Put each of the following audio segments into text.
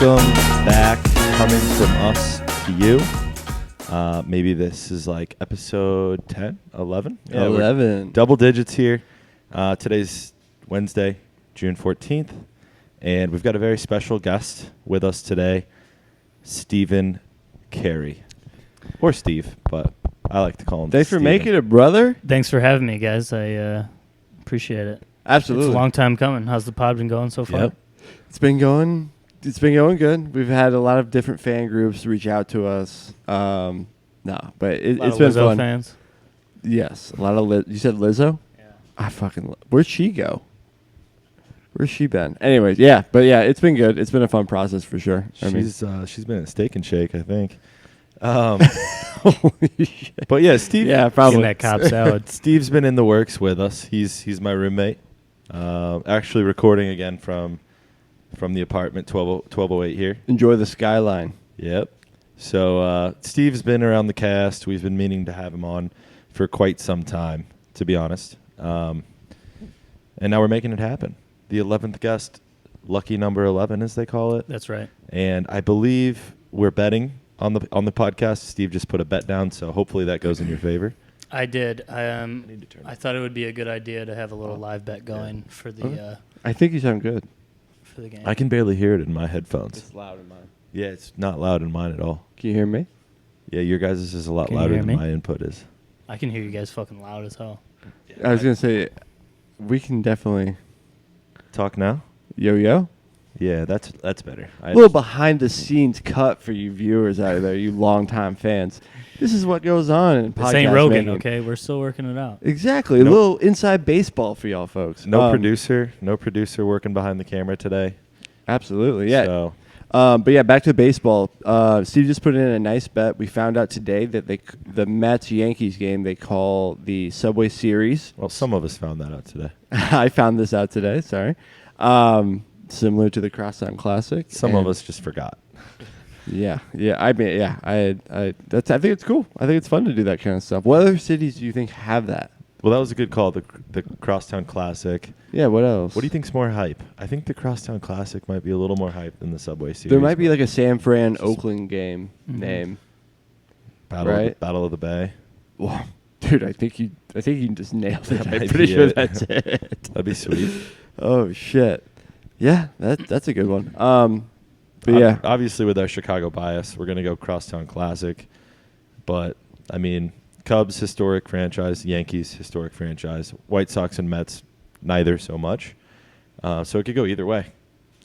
Welcome back, coming from us to you. Maybe this is like episode 10, 11? Yeah, 11. Double digits here. Today's Wednesday, June 14th, and we've got a very special guest with us today, Stephen Carey. Or Steve, but I like to call him Thanks for Steven. making it, brother. Thanks for having me, guys. I appreciate it. Absolutely. It's a long time coming. How's the pod been going so far? Yep. It's been going good. We've had a lot of different fan groups reach out to us. But it's been Lizzo fun. fans. Yes, a lot of you said Lizzo? Yeah. Where'd she go? Where's she been? Anyways, it's been good. It's been a fun process for sure. She's been at Steak and Shake, I think. Holy shit. But yeah, Steve. Yeah, probably. Getting that Cobb salad. Steve's been in the works with us. He's my roommate. Actually recording again from the apartment 1208 here. Enjoy the skyline. Yep. So Steve's been around the cast. We've been meaning to have him on for quite some time, to be honest. And now we're making it happen. The 11th guest, lucky number 11, as they call it. That's right. And I believe we're betting on the podcast. Steve just put a bet down, so hopefully that goes in your favor. I did. I thought it would be a good idea to have a little live bet going for the I think you sound good. for the game. I can barely hear it in my headphones. It's loud in mine. Yeah, it's not loud in mine at all. Can you hear me? Yeah, your guys' is a lot Can you louder hear than me? my input is. I can hear you guys fucking loud as hell. I was going to say, we can definitely... Talk now? Yo. Yeah, that's better. A little behind-the-scenes cut for you viewers out there, you longtime fans. This is what goes on in podcast This ain't Rogan, making. okay? We're still working it out. Exactly. A Nope. little inside baseball for y'all folks. No producer working behind the camera today. Absolutely, yeah. So, But yeah, back to baseball. Steve just put in a nice bet. We found out today that the Mets-Yankees game they call the Subway Series. well, some of us found that out today. I found this out today, sorry. Similar to the Crosstown Classic. Some of And us just forgot. Yeah. I think it's cool. I think it's fun to do that kind of stuff. What other cities do you think have that? Well, that was a good call, the Crosstown Classic. Yeah, what else? What do you think's more hype? I think the Crosstown Classic might be a little more hype than the Subway Series. There might be like a San Fran Oakland game Mhm. name. Battle right? of the Bay. Whoa, dude, I think you just nailed it. That I'm might pretty be sure it. that's it. That'd be sweet. Oh shit. Yeah, that's a good one. But yeah, Obviously with our Chicago bias, we're gonna go Crosstown Classic. But I mean, Cubs historic franchise, Yankees historic franchise, White Sox and Mets neither so much. So it could go either way.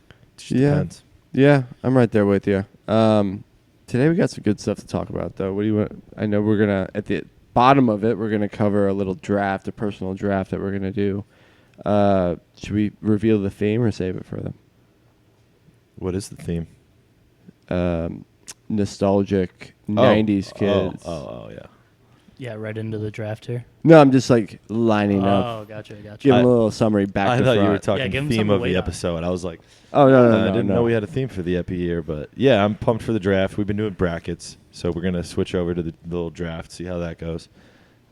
It just depends. Yeah, I'm right there with you. Today we got some good stuff to talk about though. What do you want? I know we're gonna at the bottom of it we're gonna cover a little draft, a personal draft that we're gonna do. Should we reveal the theme or save it for them? What is the theme? Nostalgic 90s kids. Oh, yeah. Yeah, right into the draft here. No, I'm just like lining up. Oh, gotcha. Give them a little summary back I to thought front. you were talking give 'em theme something of to the wait on. episode. I was like, Oh, no, I didn't no. know we had a theme for the epi year, but yeah, I'm pumped for the draft. We've been doing brackets, so we're gonna switch over to the little draft, see how that goes.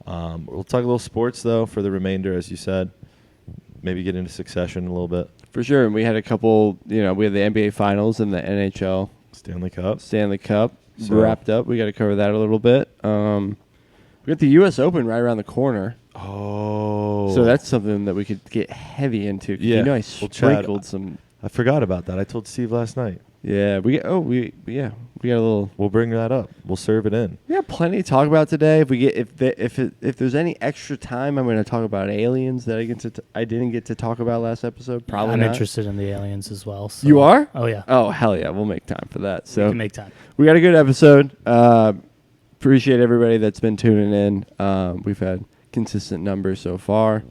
We'll talk a little sports though for the remainder, as you said. Maybe get into Succession a little bit. For sure. And we had a couple, we had the NBA Finals and the NHL Stanley Cup. So wrapped up. We got to cover that a little bit. We got the U.S. Open right around the corner. Oh, So that's something that we could get heavy into. Yeah. I Well, Chad, sprinkled some. I forgot about that. I told Steve last night. Yeah. We got a little. We'll bring that up. We'll serve it in. We got plenty to talk about today. If there's any extra time, I'm going to talk about aliens that I didn't get to talk about last episode. Probably I'm not. interested in the aliens as well. So. You are? Oh, yeah. Oh hell yeah! We'll make time for that. We So can make time. we got a good episode. Appreciate everybody that's been tuning in. We've had consistent numbers so far.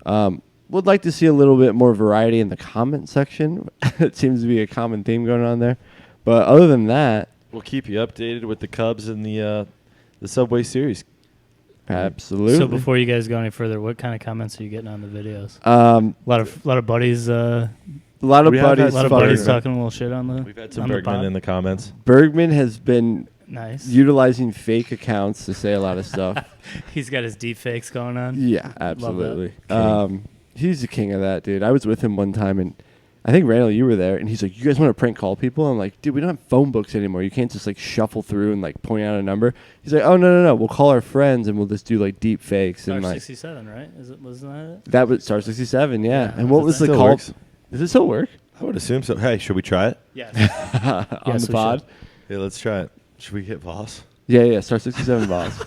Would like to see a little bit more variety in the comment section. It seems to be a common theme going on there. But other than that, We'll keep you updated with the Cubs and the Subway Series. absolutely. So before you guys go any further, what kind of comments are you getting on the videos? a A lot of buddies. lot of We have had buddies. A lot of Fun. buddies talking a little shit on the. We've had some on the Bergman pod. in the comments. Bergman has been Nice. utilizing fake accounts to say a lot of stuff. He's got his deepfakes going on. Yeah, absolutely. King. He's the king of that, dude. I was with him one time, and I think Randall, you were there, and he's like, "You guys want to prank call people?" I'm like, "Dude, we don't have phone books anymore. You can't just like shuffle through and like point out a number." He's like, "Oh no, we'll call our friends and we'll just do like deep fakes and Star like 67, right? Wasn't that it? that was Star 67, yeah. Yeah, And what was the still call? works. Does it still work I would assume so. Hey, should we try it? Yes. on Yes, the we pod? should. Hey, let's try it. Should we hit Voss? Yeah, Star 67 boss.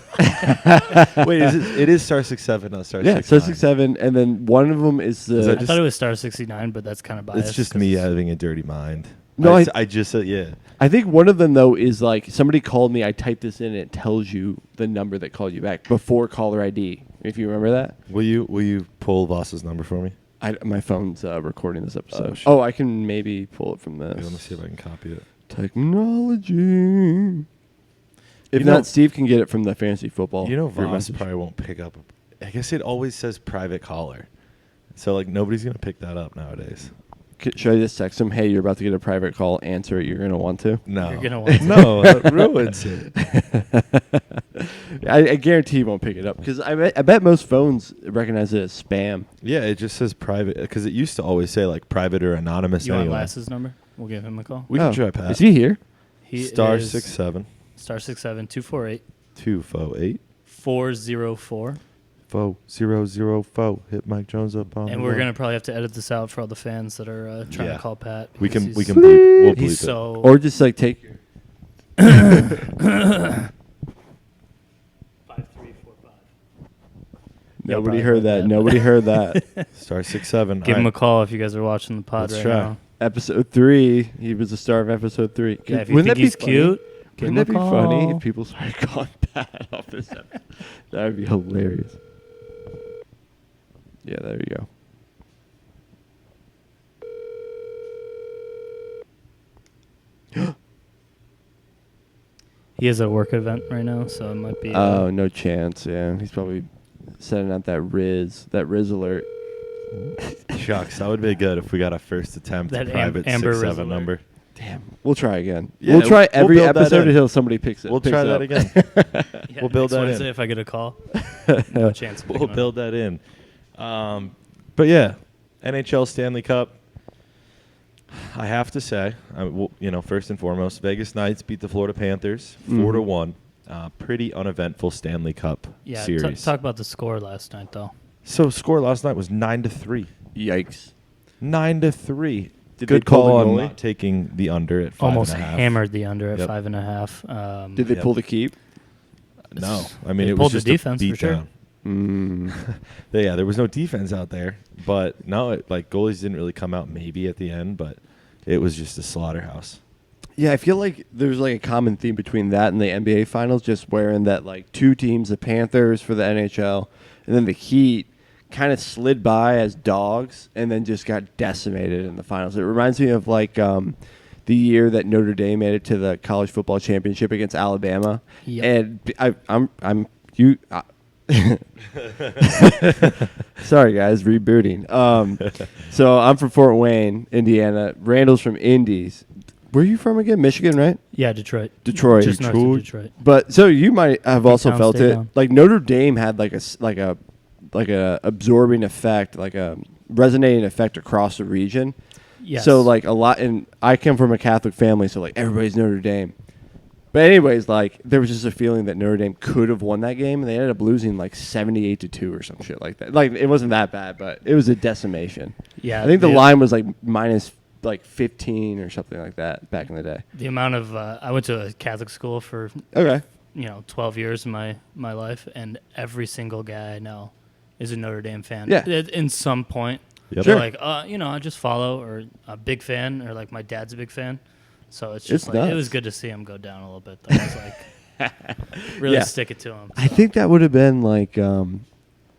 Wait, it is Star 67, not Star 69. Yeah, Star 67, and then one of them is the. Is that I thought it was Star 69, but that's kind of biased. It's just 'cause me it's- having a dirty mind. No, I just said, yeah. I think one of them though is like somebody called me. I typed this in, and it tells you the number that called you back before caller ID. If you remember that. Will you pull Voss's number for me? My phone's recording this episode. shit. Oh, I can maybe pull it from Wait, let me this. see if I can copy it. Technology. If You know- not, Steve can get it from the fantasy football. You know, group Voss message. probably won't pick up. I guess it always says private caller. So, like, nobody's going to pick that up nowadays. Should I just text him? Hey, you're about to get a private call. Answer it. You're gonna want to. No. You're gonna want to. No, that ruins it. I guarantee he won't pick it up because I bet most phones recognize it as spam. Yeah, it just says private because it used to always say, like, private or anonymous You want anyway. Lass's number? We'll give him a call. We can Oh, try Pat. Is he here? He Star is 67 Star 67 248 248 404. 4004. Hit Mike Jones up on. And the we're wall. gonna probably have to edit this out for all the fans that are trying Yeah. to call Pat. We can because bleep. We'll bleep He's it. so Or just like take your. 5345. Nobody probably heard heard that. that. Nobody heard that. Star 67. Give All him a right. call if you guys are watching the pod Let's right try. now. Episode 3. He was the star of episode 3. Yeah, if you Wouldn't think that be he's funny? cute, give Wouldn't him that a be call. funny if people started calling Pat off this episode? That would be hilarious. Yeah, there you go. He has a work event right now, so it might be. Oh, no chance. Yeah, he's probably sending out that Riz alert. Shucks, that would be good if we got a first attempt That private Amber 6-7 Rizzler. number. Damn. We'll try again. Yeah, we'll try we'll every build that episode in. until somebody picks it. We'll picks try it that up. again. Yeah, we'll build next that Wednesday in. if I get a call. No chance. of We'll picking up. build that in. But yeah, NHL Stanley Cup. I have to say, first and foremost, Vegas Knights beat the Florida Panthers 4-1. Pretty uneventful Stanley Cup Yeah, series. talk about the score last night though. So score last night was 9-3. Yikes. 9-3. Did Good they pull call the on goalie? not taking the under at 5.5. Almost hammered the under at Yep. 5.5. Did they Yep. pull the keep? No, I mean They it pulled was the just defense a for beat sure. down. Mm. Yeah, there was no defense out there, but no, goalies didn't really come out maybe at the end, but it was just a slaughterhouse. Yeah, I feel like there's like a common theme between that and the NBA finals, just wherein that like two teams, the Panthers for the NHL, and then the Heat, kind of slid by as dogs and then just got decimated in the finals. It reminds me of like the year that Notre Dame made it to the college football championship against Alabama, Yep. and I'm you. Sorry guys, rebooting. So I'm from Fort Wayne, Indiana. Randall's from Indies. Where are you from again? Michigan, right? Yeah, Detroit. Detroit. Just north of Detroit. But so you might have also town, felt stay it. down. Like Notre Dame had like a absorbing effect, like a resonating effect across the region. Yes. So like a lot, and I come from a Catholic family, so like everybody's Notre Dame. But anyways, like there was just a feeling that Notre Dame could have won that game, and they ended up losing like 78-2 or some shit like that. Like it wasn't that bad, but it was a decimation. Yeah, I think the line was like minus like 15 or something like that back in the day. The amount of I went to a Catholic school for Okay. 12 years in my life, and every single guy I know is a Notre Dame fan. Yeah. In some point. Yep. They're Sure. like, I just follow, or a big fan, or like my dad's a big fan. So it's just It's like, it nuts. was good to see him go down a little bit. Though. It was like, really Yeah. stick it to him. I think that would have been like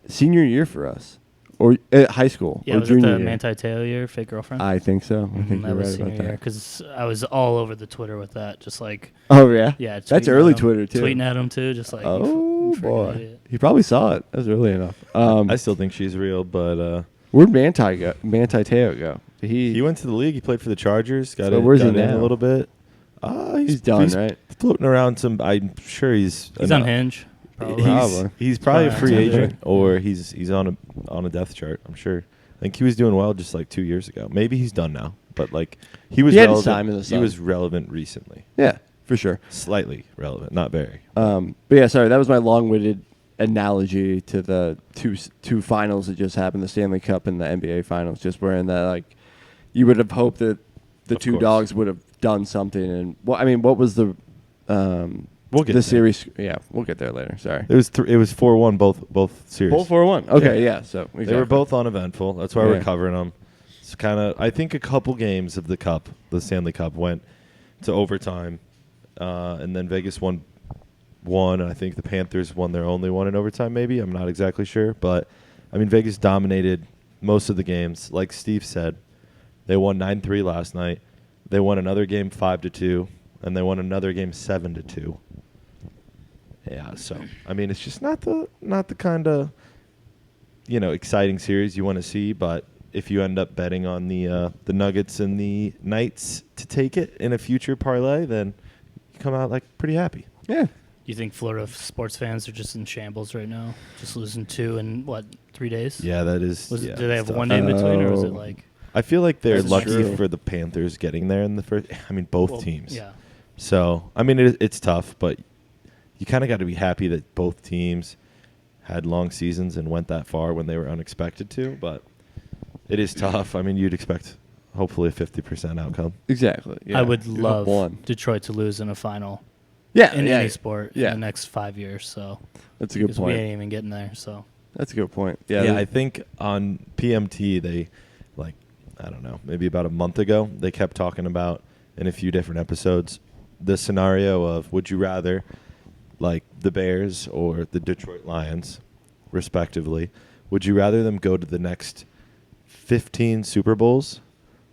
senior year for us, or high school, Yeah, or was it junior the year. Manti Teo year, fake girlfriend? I think so. I think that you're was right senior about year, that. because I was all over the Twitter with that, just like, Oh yeah, yeah. that's tweeting early at him, Twitter too. Tweeting at him too, just like, Oh you freaking boy, idiot. he probably saw it. That was early enough. I still think she's real, but Where'd Manti Teo go? Did he went to the league. He played for the Chargers. Got So in, where's he got in now? a little bit. He's done, right? Floating around some. I'm sure he's He's on Hinge. Probably. Probably. He's probably a free Probably. agent, or he's on a death chart. I'm sure. I think he was doing well just like 2 years ago. Maybe he's done now, but like he was He had his relevant. time in the He sun. was relevant recently. Yeah, for sure. Slightly relevant, not very. But yeah, sorry, that was my long-winded analogy to the two finals that just happened, the Stanley Cup and the NBA finals, just wherein that like you would have hoped that the Of two course. dogs would have done something. And what was the We'll get the there. series? Yeah, we'll get there later. Sorry. It was 4-1 both series. Both 4-1. Okay, yeah. So exactly. They were both uneventful. That's why Yeah. we're covering them. It's kind of. I think a couple games of the cup, the Stanley Cup, went to overtime, and then Vegas won. And I think the Panthers won their only one in overtime. Maybe I'm not exactly sure, but I mean Vegas dominated most of the games. Like Steve said, they won 9-3 last night. They won another game 5-2, and they won another game 7-2. Yeah, so I mean it's just not the kind of exciting series you want to see, but if you end up betting on the Nuggets and the Knights to take it in a future parlay, then you come out like pretty happy. Yeah. You think Florida sports fans are just in shambles right now? Just losing 2 in 3 days? Yeah, that is. Do yeah, they have it's tough. one day in between, or is it Oh. like I feel like they're That's lucky true. for the Panthers getting there in the first. I mean, both well, teams. Yeah. So I mean, it's tough, but you kind of got to be happy that both teams had long seasons and went that far when they were unexpected to. But it is tough. I mean, you'd expect hopefully a 50% outcome. Exactly. Yeah. I would You hope love one. Detroit to lose in a final Yeah, in yeah, any sport yeah. in the next 5 years. So That's a good because we point. ain't even getting there. So That's a good point. Yeah, Yeah. I think on PMT they, like, I don't know, maybe about a month ago, they kept talking about in a few different episodes the scenario of would you rather, like the Bears or the Detroit Lions, respectively, would you rather them go to the next 15 Super Bowls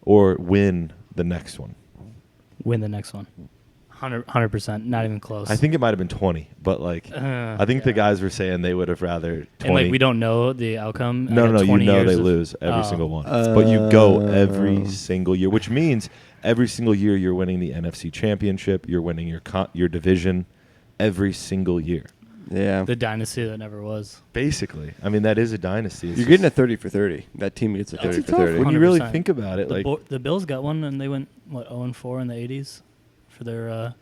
or win the next one? win the next one. 100%, not even close. I think it might have been 20, but like I think the guys were saying they would have rather 20. And like we don't know the outcome. No, I got you 20 know years they of- lose every Oh. single one. But you go every Oh. single year, which means every single year you're winning the NFC Championship, you're winning your division every single year. yeah. The dynasty that never was. Basically. I mean, that is a dynasty. It's You're getting a just- 30 for 30. That team gets a 30 it's for tough 30. when you really 100%. think about it. The Bills got one, and they went 0-4 in the 80s for their.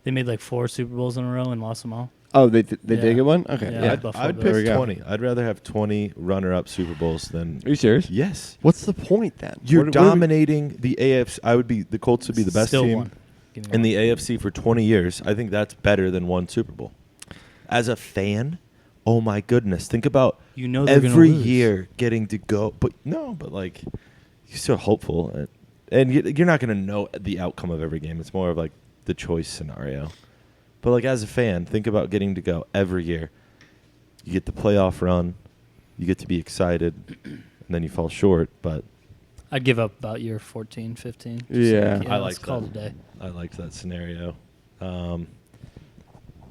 They made like 4 Super Bowls in a row and lost them all. Oh, they Yeah. did get one? Okay. Yeah, Yeah. Buffalo I'd Bills. There we pick go. 20. I'd rather have 20 runner-up Super Bowls than Are you serious? yes. What's the point then? You're What are we- dominating the AFC. The Colts would be the best Still team one. Give me in one. the AFC for 20 years. I think that's better than one Super Bowl. As a fan, oh my goodness, think about You know they're gonna every lose. year getting to go. But like you're still hopeful, and you're not going to know the outcome of every game. It's more of like the choice scenario. But like as a fan, think about getting to go every year. You get the playoff run, you get to be excited, and then you fall short. But I'd give up about year 14, 15. Just Yeah. like, I let's like call that. it a day. I liked that scenario.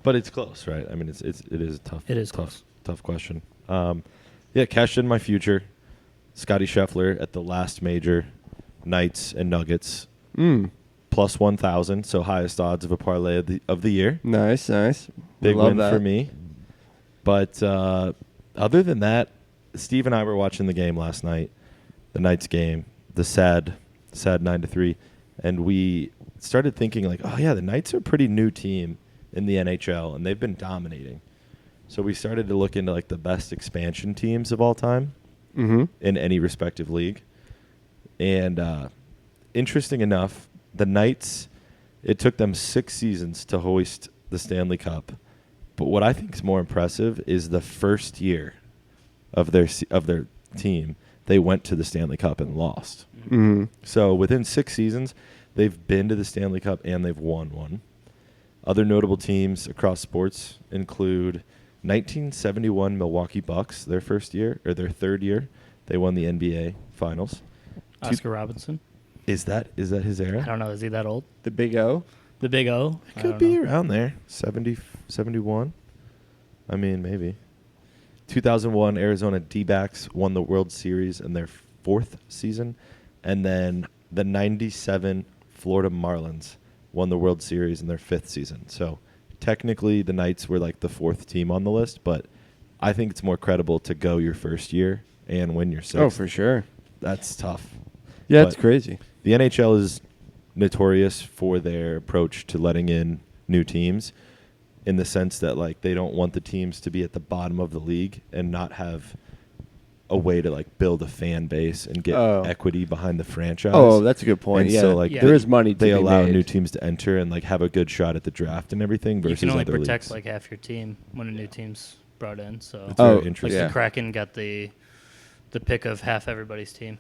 But it's close, right? I mean, it is a tough. It is tough question. Yeah, cashed in my future. Scotty Scheffler at the last major, Knights and Nuggets, plus 1,000, so highest odds of a parlay of the year. Nice, nice. Big Love win that. for me. But other than that, Steve and I were watching the game last night, the Knights game, the sad 9-3, and we started thinking like, oh yeah, the Knights are a pretty new team in the NHL, and they've been dominating. So we started to look into like the best expansion teams of all time in any respective league. And interesting enough, the Knights, it took them 6 seasons to hoist the Stanley Cup. But what I think is more impressive is the first year of their team, they went to the Stanley Cup and lost. Mm-hmm. So within 6 seasons, they've been to the Stanley Cup and they've won one. Other notable teams across sports include 1971 Milwaukee Bucks, their third year. They won the NBA Finals. Oscar Robinson. Is that his era? I don't know. Is he that old? The Big O. The Big O? It could be around there. 70, 71. I mean, maybe. 2001 Arizona D-backs won the World Series in their 4th season. And then the 97 Florida Marlins won the World Series in their 5th season. So technically the Knights were like the 4th team on the list, but I think it's more credible to go your first year and win your 6th. Oh, for sure. that's tough. Yeah, it's But crazy. The NHL is notorious for their approach to letting in new teams, in the sense that like they don't want the teams to be at the bottom of the league and not have a way to like build a fan base and get equity behind the franchise. Oh, that's a good point. And yeah, so like there is money to they be allow made. new teams to enter and like have a good shot at the draft and everything versus You can only other protect leagues. like half your team when a new team's brought in. So It's very like interesting. the Kraken got the pick of half everybody's team.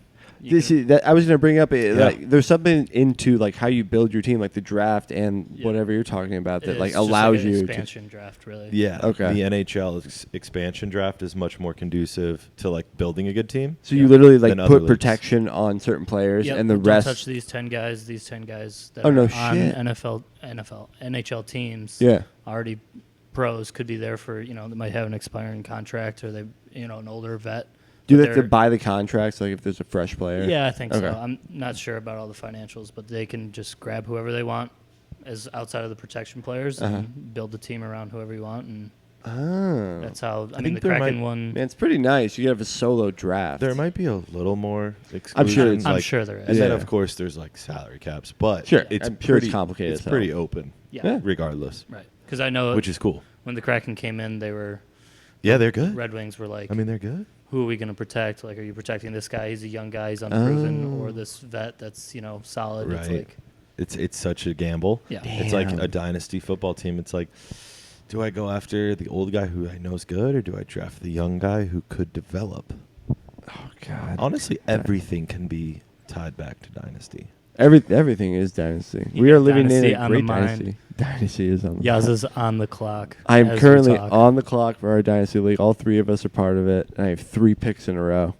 See, that I was going to bring up. Like, there's something into like how you build your team, like the draft and whatever you're talking about, that like allows you expansion draft, really. Yeah. Okay. The NHL expansion draft is much more conducive to like building a good team. So you literally like Than other put leagues. protection on certain players, Yep, and the don't rest. touch these 10 guys. These 10 guys that Oh, no are shit. on NHL teams. Yeah. Already pros could be there for they might have an expiring contract or they an older vet. Do but they have to they're- buy the contracts? Like if there's a fresh player. Yeah, I think Okay. so. I'm not sure about all the financials, but they can just grab whoever they want as outside of the protection players and build the team around whoever you want, and Oh. that's how. I mean, think the there Kraken might- one. Man, it's pretty nice. You could have a solo draft. There might be a little more exclusion. I'm sure it's- I'm like- sure there is. And then Yeah. of course there's like salary caps, but Sure, it's I'm sure it's pretty complicated It's as hell. pretty open, Yeah, regardless, right. Because I know which is cool. when the Kraken came in, they were Yeah, they're good. Red Wings were like, I mean, they're good. who are we going to protect? Like, are you protecting this guy? He's a young guy. He's unproven, Oh. or this vet that's solid. It's Right. like, It's such a gamble. yeah, It's like Damn. a dynasty football team. It's like, do I go after the old guy who I know is good, or do I draft the young guy who could develop? Oh God. Honestly, everything can be tied back to dynasty. Everything is dynasty. You We got are living in Dynasty a on the great mind. dynasty. Dynasty is on the Yaz mind. is on the clock. I am as we currently talk. on the clock for our dynasty league. All three of us are part of it, and I have 3 picks in a row.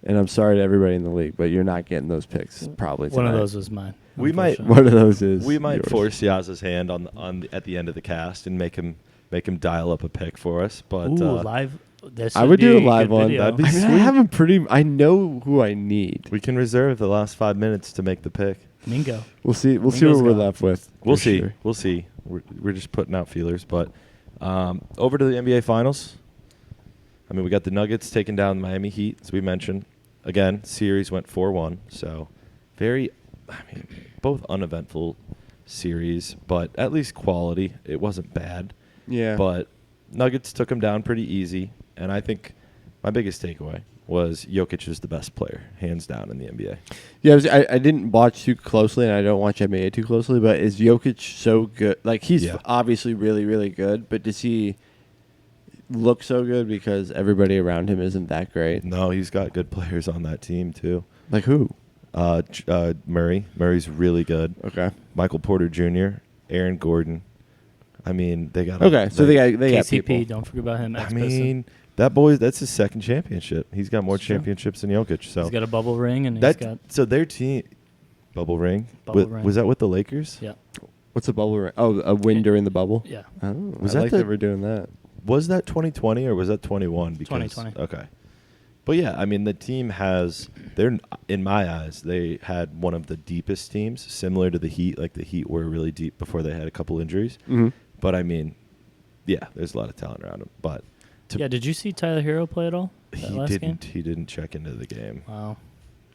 And I'm sorry to everybody in the league, but you're not getting those picks probably tonight. One of those was mine. We might- unfortunately. One of those is. We might yours. force Yaz's hand at the end of the cast and make him dial up a pick for us. But Ooh, live. This I would do a be live good one. video. That'd be I mean, I sweet. have a I know who I need. we can reserve the last 5 minutes to make the pick. Mingo. We'll see. We'll see Mingo's what we're gone. left with. We'll for see. sure. We'll see. We're just putting out feelers. But over to the NBA Finals. I mean, we got the Nuggets taking down the Miami Heat, as we mentioned. Again, series went 4-1. So both uneventful series, but at least quality. It wasn't bad. Yeah. But Nuggets took them down pretty easy. And I think my biggest takeaway was Jokic is the best player, hands down, in the NBA. Yeah, I didn't watch too closely, and I don't watch NBA too closely. But is Jokic so good? Like he's Yeah. obviously really, really good. But does he look so good because everybody around him isn't that great? No, he's got good players on that team, too. Like who? Murray. Murray's really good. Okay. Michael Porter Jr., Aaron Gordon. I mean, they got Okay. So they got KCP, people. don't forget about him. I ex-Piston. mean, that's his second championship. He's got more It's true. championships than Jokic. So he's got a bubble ring, and he's that got so their team bubble ring. Bubble ring. Was that with the Lakers? yeah, What's a bubble? Oh, a win during the bubble. yeah. Oh, Was I that like the- that we're doing that. Was that 2020 or was that 21? 2020. Okay. But yeah, I mean, the team they're in my eyes, they had one of the deepest teams, similar to the Heat. Like the Heat were really deep before they had a couple injuries. Mm-hmm. But I mean, yeah, there's a lot of talent around him. But Yeah, did you see Tyler Hero play at all? That he last didn't. game? He didn't check into the game. Wow.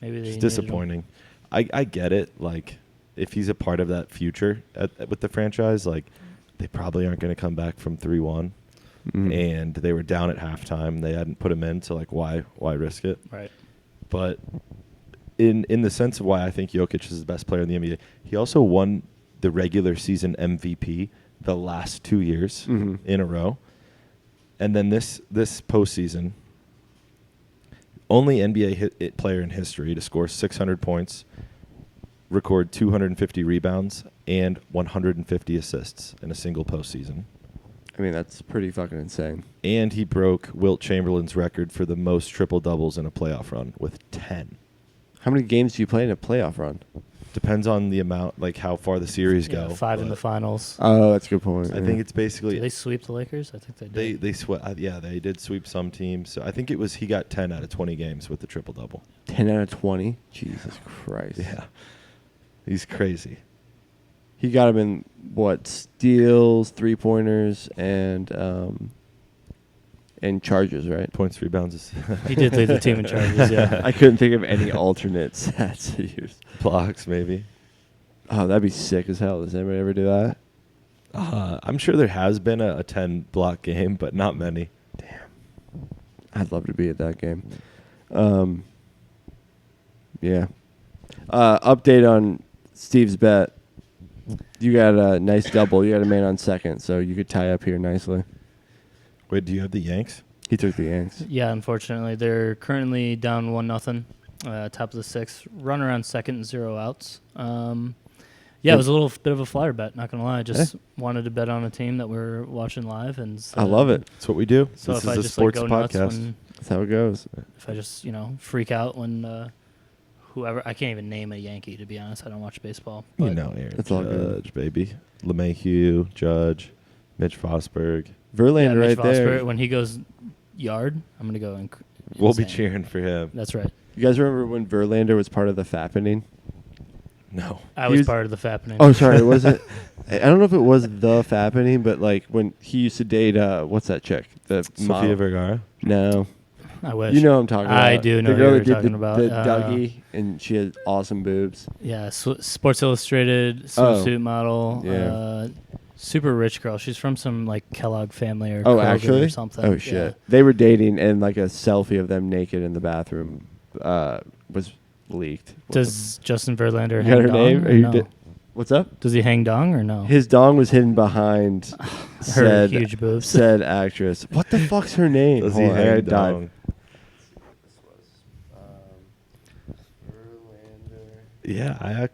Maybe they It's needed him. disappointing. I get it. Like, if he's a part of that future with the franchise, like, they probably aren't going to come back from 3-1. Mm-hmm. And they were down at halftime. They hadn't put him in, so like, why risk it? Right. But in the sense of why I think Jokic is the best player in the NBA, he also won the regular season MVP the last 2 years Mhm. in a row. And then this postseason, only NBA player in history to score 600 points, record 250 rebounds, and 150 assists in a single postseason. I mean, that's pretty fucking insane. And he broke Wilt Chamberlain's record for the most triple-doubles in a playoff run with 10. How many games do you play in a playoff run? Depends on the amount, like how far the series Yeah, go. 5 in the but finals. Oh, that's a good point. I think it's basically Did they sweep the Lakers? I think they did. they sweat. Yeah, they did sweep some teams. So I think he got 10 out of 20 games with the triple-double. 10 out of 20. Jesus Christ. Yeah, he's crazy. He got him in and Chargers, right? Points, rebounds, He did lead the team in charges. Yeah. I couldn't think of any alternate stats to use. blocks, maybe. Oh, that'd be sick as hell. Does anybody ever do that? I'm sure there has been a 10 block game, but not many. I'd love to be at that game. Yeah. Update on Steve's bet. You got a nice double. You got a man on second, so you could tie up here nicely. Wait, do you have the Yanks? He took the Yanks. Yeah, unfortunately, they're currently down 1-0, top of the sixth. Runner on second and 0 outs. Yeah, it was a little bit of a flyer bet. Not gonna lie, just wanted to bet on a team that we're watching live, and I love it. That's what we do. So This if is I a just sports go nuts podcast. That's how it goes. if I just freak out when whoever, I can't even name a Yankee, to be honest. I don't watch baseball. You But know, Aaron That's all good. Judge, baby. LeMahieu, Judge, Mitch Fosberg. Verlander Mitch right there. Vosper, when he goes yard, I'm gonna go. We'll be insane. cheering for him. That's right. You guys remember when Verlander was part of the Fappening? No. I He was was- part of the Fappening. Oh, sorry, it wasn't. I don't know if it was the Fappening, but like when he used to date, what's that chick? The Sofia model. Vergara. No, I wish. you know what I'm talking about. I do know the who girl you're that did talking the, about. the Dougie, and she had awesome boobs. Yeah, Sports Illustrated swimsuit model. Yeah. Super rich girl. She's from some like Kellogg family or Oh, Kroger actually? or something. Oh Yeah. shit, they were dating, and like a selfie of them naked in the bathroom was leaked. Does Justin Verlander You hang got her dong? name? or Or you no? did- What's up? Does he hang dong or no? His dong was hidden behind Her said huge boobs. said actress. What the fuck's her name? Does he Hold on, I hang gotta dive. dong? Yeah,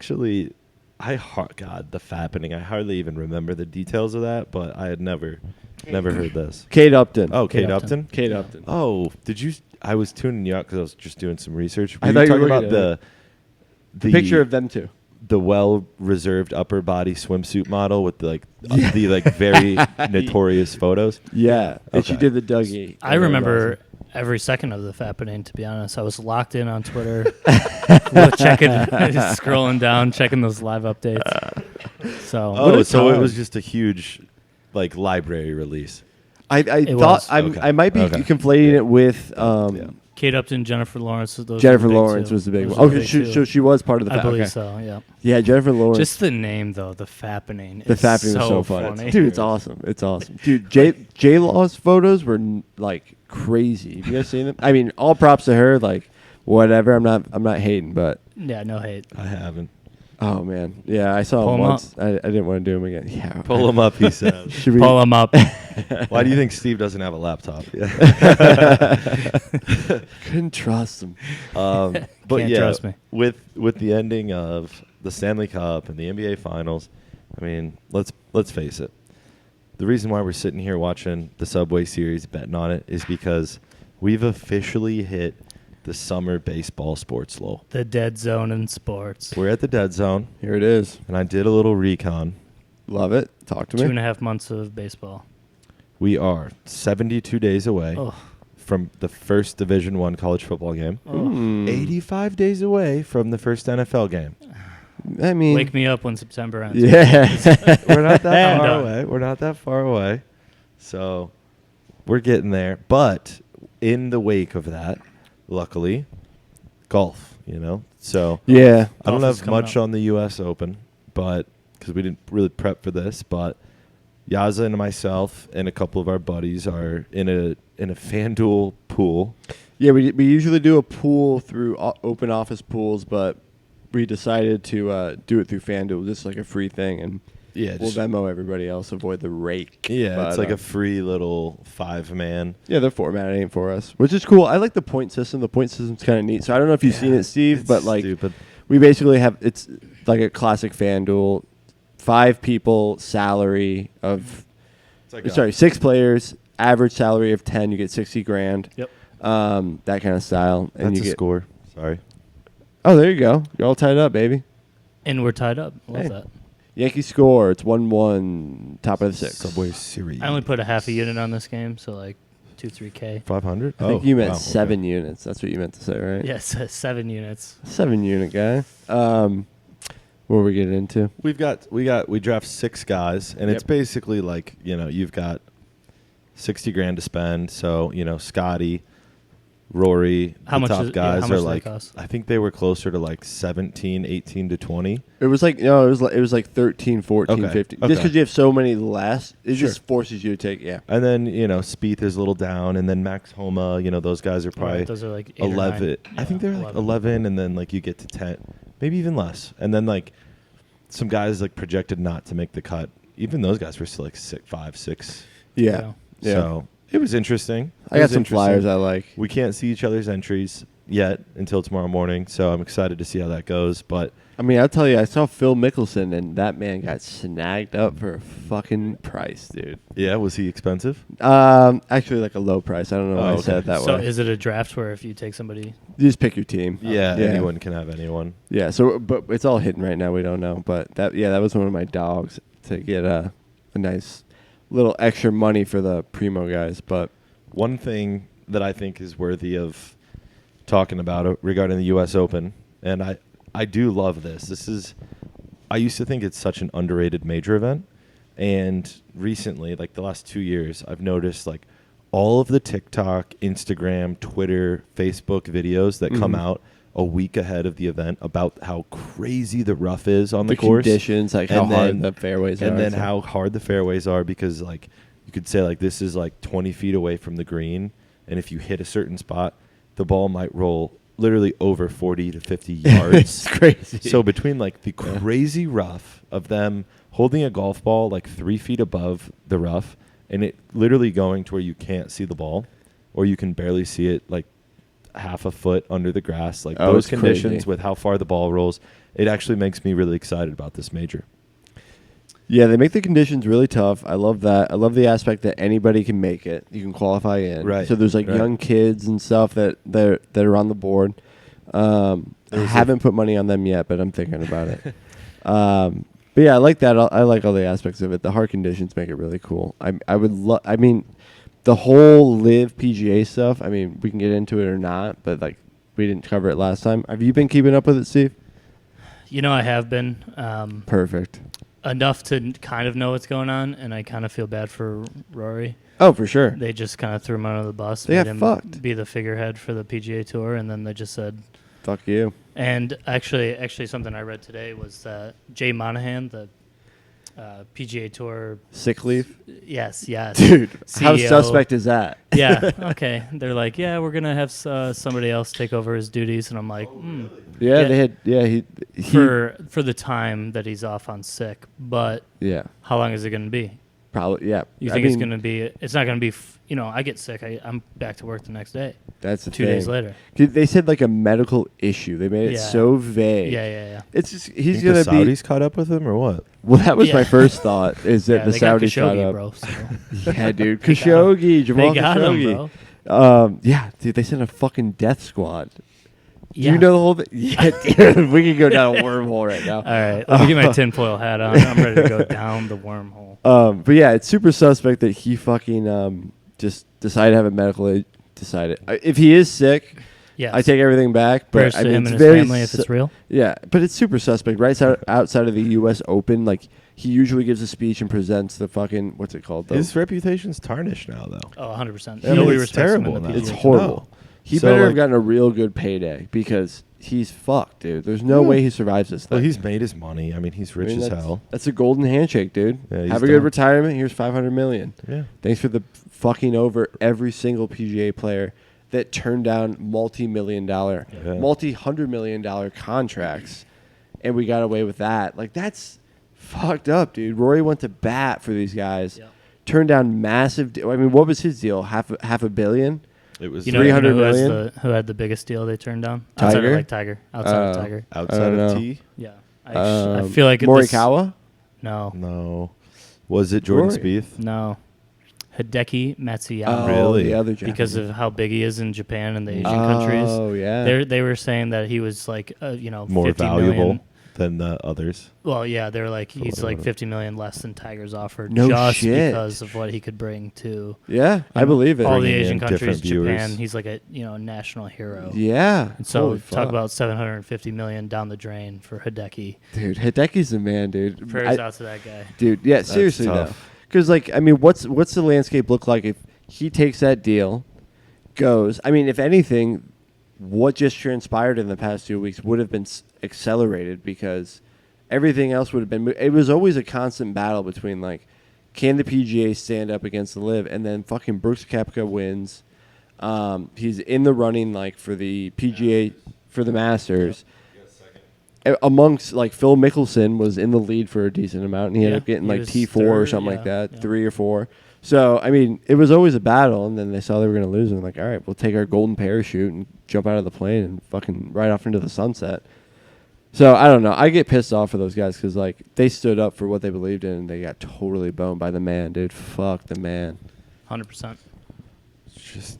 God, the Fappening. I hardly even remember the details of that, but I had never heard this. Kate Upton. Oh, Kate Kate Upton? Upton. Kate Upton. Oh, did you? I was tuning you out because I was just doing some research. I Were thought you you were talking looking about at the Picture of them two. the well-reserved upper body swimsuit model with the very notorious photos? Yeah, and she Okay. did the Dougie. I And it was remember awesome. every second of the Fappening, to be honest. I was locked in on Twitter, checking, scrolling down, checking those live updates. So Oh, a so it time. was just a huge, library release. I It thought was. Okay. I might be Okay. conflating it with Yeah. Kate Upton, Jennifer Lawrence. Those Jennifer were the big Lawrence two. was the big Those one. were the Okay, big two. so she was part of the. I believe okay. so. Yeah. Yeah, Jennifer Lawrence. Just the name though, the Fappening. the is Fappening was so funny. Dude, it's awesome. It's awesome. Dude, J Law's photos were crazy. Have you guys seen them? I mean, all props to her. Like, whatever. I'm not hating, but Yeah, no hate. I haven't. oh man, yeah, I saw Pull him 'em once. I didn't want to do him again. Yeah, Pull him up, he said. Should we? Pull them up. Why do you think Steve doesn't have a laptop? Couldn't trust him. But Can't yeah, trust me. with the ending of the Stanley Cup and the NBA Finals, I mean, let's face it. The reason why we're sitting here watching the Subway Series, betting on it, is because we've officially hit the summer baseball sports lull. The dead zone in sports. We're at the dead zone, Here it is. and I did a little recon. Love it. Talk to me. 2.5 months of baseball. We are 72 days away Oh, from the first Division I college football game. Mm. 85 days away from the first NFL game. I mean, wake me up when September ends. yeah. We're not that And far done. away. We're not that far away. So we're getting there. But in the wake of that, luckily, golf, So Yeah. I don't Golf is have coming much up. on the U.S. Open, but because we didn't really prep for this, but Yaza and myself and a couple of our buddies are in a FanDuel pool. Yeah, we usually do a pool through open office pools, but we decided to do it through FanDuel, just like a free thing, and Yeah, we'll just, Venmo everybody else, avoid the rake. yeah, But, it's like a free little 5-man. yeah, the format ain't for us, which is cool. I like the point system. The point system's kind of neat. So I don't know if you've seen it, Steve, It's but like stupid. we basically have it's like a classic FanDuel, 5 people salary of It's like sorry 6 players, average salary of 10. You get 60 grand. Yep. That kind of style, and That's you a get. score. Sorry. Oh, there you go. You're all tied up, baby. And we're tied up. Love Hey. that. Yankee score. It's 1-1, top of the 6th. Subway Series. I only put a half a unit on this game, so like 2-3K. 500. I think you meant wow, okay. 7 units. That's what you meant to say, right? Yes, 7 units. 7 unit guy. What are we getting into? We draft 6 guys, and it's Yep. basically like you've got $60 grand to spend. So, Scotty, Rory, How the much top is- yeah, guys how much are do they like, cost? I think they were closer to like 17, 18 to 20. It was like no, it was like 13, 14, Okay, 15. okay. Just because you have so many less, it Sure. just forces you to take. Yeah. And then, Spieth is a little down. And then Max Homa, those guys are probably Right, those are like 8 or 11. 9. I think they're like 11. And then like you get to 10, maybe even less. And then like some guys like projected not to make the cut. Even those guys were still like 6, 5, 6. Yeah. Yeah. So it was interesting. I It got was some interesting. flyers I like. We can't see each other's entries yet until tomorrow morning, so I'm excited to see how that goes. But I mean, I'll tell you, I saw Phil Mickelson, and that man got snagged up for a fucking price, dude. yeah, was he expensive? Actually, like a low price. I don't know why I okay. said it that So way. is it a draft where if you take somebody? You just pick your team. Yeah, Yeah. anyone can have anyone. Yeah. So, but it's all hidden right now. We don't know. But that was one of my dogs to get a nice little extra money for the primo guys. But One thing that I think is worthy of talking about regarding the U.S. Open, and I do love this. I used to think it's such an underrated major event, and recently, like the last 2 years, I've noticed like all of the TikTok, Instagram, Twitter, Facebook videos that come Mhm. out a week ahead of the event about how crazy the rough is on the course, conditions, like how And hard then- the fairways are. and then so- how hard the fairways are, because like you could say like this is like 20 feet away from the green, and if you hit a certain spot, the ball might roll literally over 40 to 50 yards. it's crazy. So between like the crazy rough of them holding a golf ball like 3 feet above the rough and it literally going to where you can't see the ball, or you can barely see it like half a foot under the grass, like Oh, those it's conditions crazy. with how far the ball rolls, it actually makes me really excited about this major. Yeah, they make the conditions really tough. I love that. I love the aspect that anybody can make it. You can qualify in. Right, So there's like right. young kids and stuff that are on the board. I There's haven't put money on them yet, but I'm thinking about it. But yeah, I like that. I like all the aspects of it. The hard conditions make it really cool. I would love. I mean, the whole live PGA stuff. I mean, we can get into it or not, but like we didn't cover it last time. Have you been keeping up with it, Steve? I have been. Perfect. Enough to kind of know what's going on, and I kind of feel bad for Rory. Oh, for sure. They just kind of threw him under the bus, They made got him fucked. be the figurehead for the PGA Tour, and then they just said. Fuck you. And actually, something I read today was that Jay Monahan, the PGA Tour, Sick leave. yes, Dude, how CEO. suspect is that? Yeah, okay. They're like, yeah, we're gonna have somebody else take over his duties, and I'm like, Yeah, Yeah. they had. Yeah, he for the time that he's off on sick, but Yeah, how long is it gonna be? probably. Yeah, You I think it's mean, gonna be? It's not gonna be. I get sick. I'm back to work the next day. That's the 2 days thing. later. Dude, they said like a medical issue. They made it Yeah. so vague. Yeah. It's just Think he's the gonna be. Saudis caught up with him or what? Well, that was my Yeah. first thought. Is that Yeah, the they got Saudis caught Khashoggi, up? bro. So. Yeah, dude, They got him. Khashoggi, Jamal They got him, Khashoggi. bro. Yeah, dude, they sent a fucking death squad. Yeah. Do you know the whole thing? Yeah, dude, we can go down a wormhole right now. All right, let me get my tinfoil hat on. I'm ready to go down the wormhole. But yeah, it's super suspect that he fucking just decided to have a medical decided. If he is sick, Yes. I take everything back. But Prayers I to mean, him it's and his very family if it's real. yeah, but it's super suspect. Right outside of the U.S. Open, like he usually gives a speech and presents the fucking what's it called? His reputation's tarnished now, though. Oh, 100%. I mean, Nobody it's respects him in terrible the now. PGA It's Tour. horrible. He So, better have like- gotten a real good payday because he's fucked, dude. There's no Yeah. way he survives this thing. Well, he's made his money. I mean, he's rich as that's, hell. That's a golden handshake, dude. Yeah, he's have a good done. retirement. Here's $500 million. Yeah. Thanks for the fucking over every single PGA player that turned down multi-hundred million dollar contracts, and we got away with that. Like that's fucked up, dude. Rory went to bat for these guys, Yep. turned down massive. I mean, what was his deal? Half a billion. It was You know, 300 who, has million? who had the biggest deal they turned down? Tiger? Outside of like Tiger. Outside of Tiger. I outside don't of know. T. Yeah. I feel like Morikawa. No. No. Was it Jordan Rory. Spieth? No. Hideki Matsuyama. Really? The other Because Japanese. of how big he is in Japan and the Asian countries. Oh yeah. They were saying that he was like, More 50 valuable million. than the others. Well, yeah, they're like he's like whatever. 50 million less than Tiger's offered No just shit. because of what he could bring to Yeah, I believe it. all the Bringing Asian in countries. different Japan, viewers. he's like a national hero. Yeah. And so Holy talk fuck. about 750 million down the drain for Hideki. Dude, Hideki's the man, dude. Prayers out to that guy. Dude, yeah, seriously though. tough. Because like, I mean, what's the landscape look like He takes that deal, goes. I mean, if anything, what just transpired in the past 2 weeks would have been accelerated because everything else would have been. It was always a constant battle between like, can the PGA stand up against the LIV, and then fucking Brooks Koepka wins. He's in the running like for the PGA for the Masters. Amongst like Phil Mickelson was in the lead for a decent amount, and he ended up getting like T4 or something like that, 3 or 4. So I mean, it was always a battle, and then they saw they were going to lose, and like, all right, we'll take our golden parachute and jump out of the plane and fucking ride off into the sunset. So I don't know. I get pissed off for those guys because like they stood up for what they believed in, and they got totally boned by the man, dude. Fuck the man. 100%. Just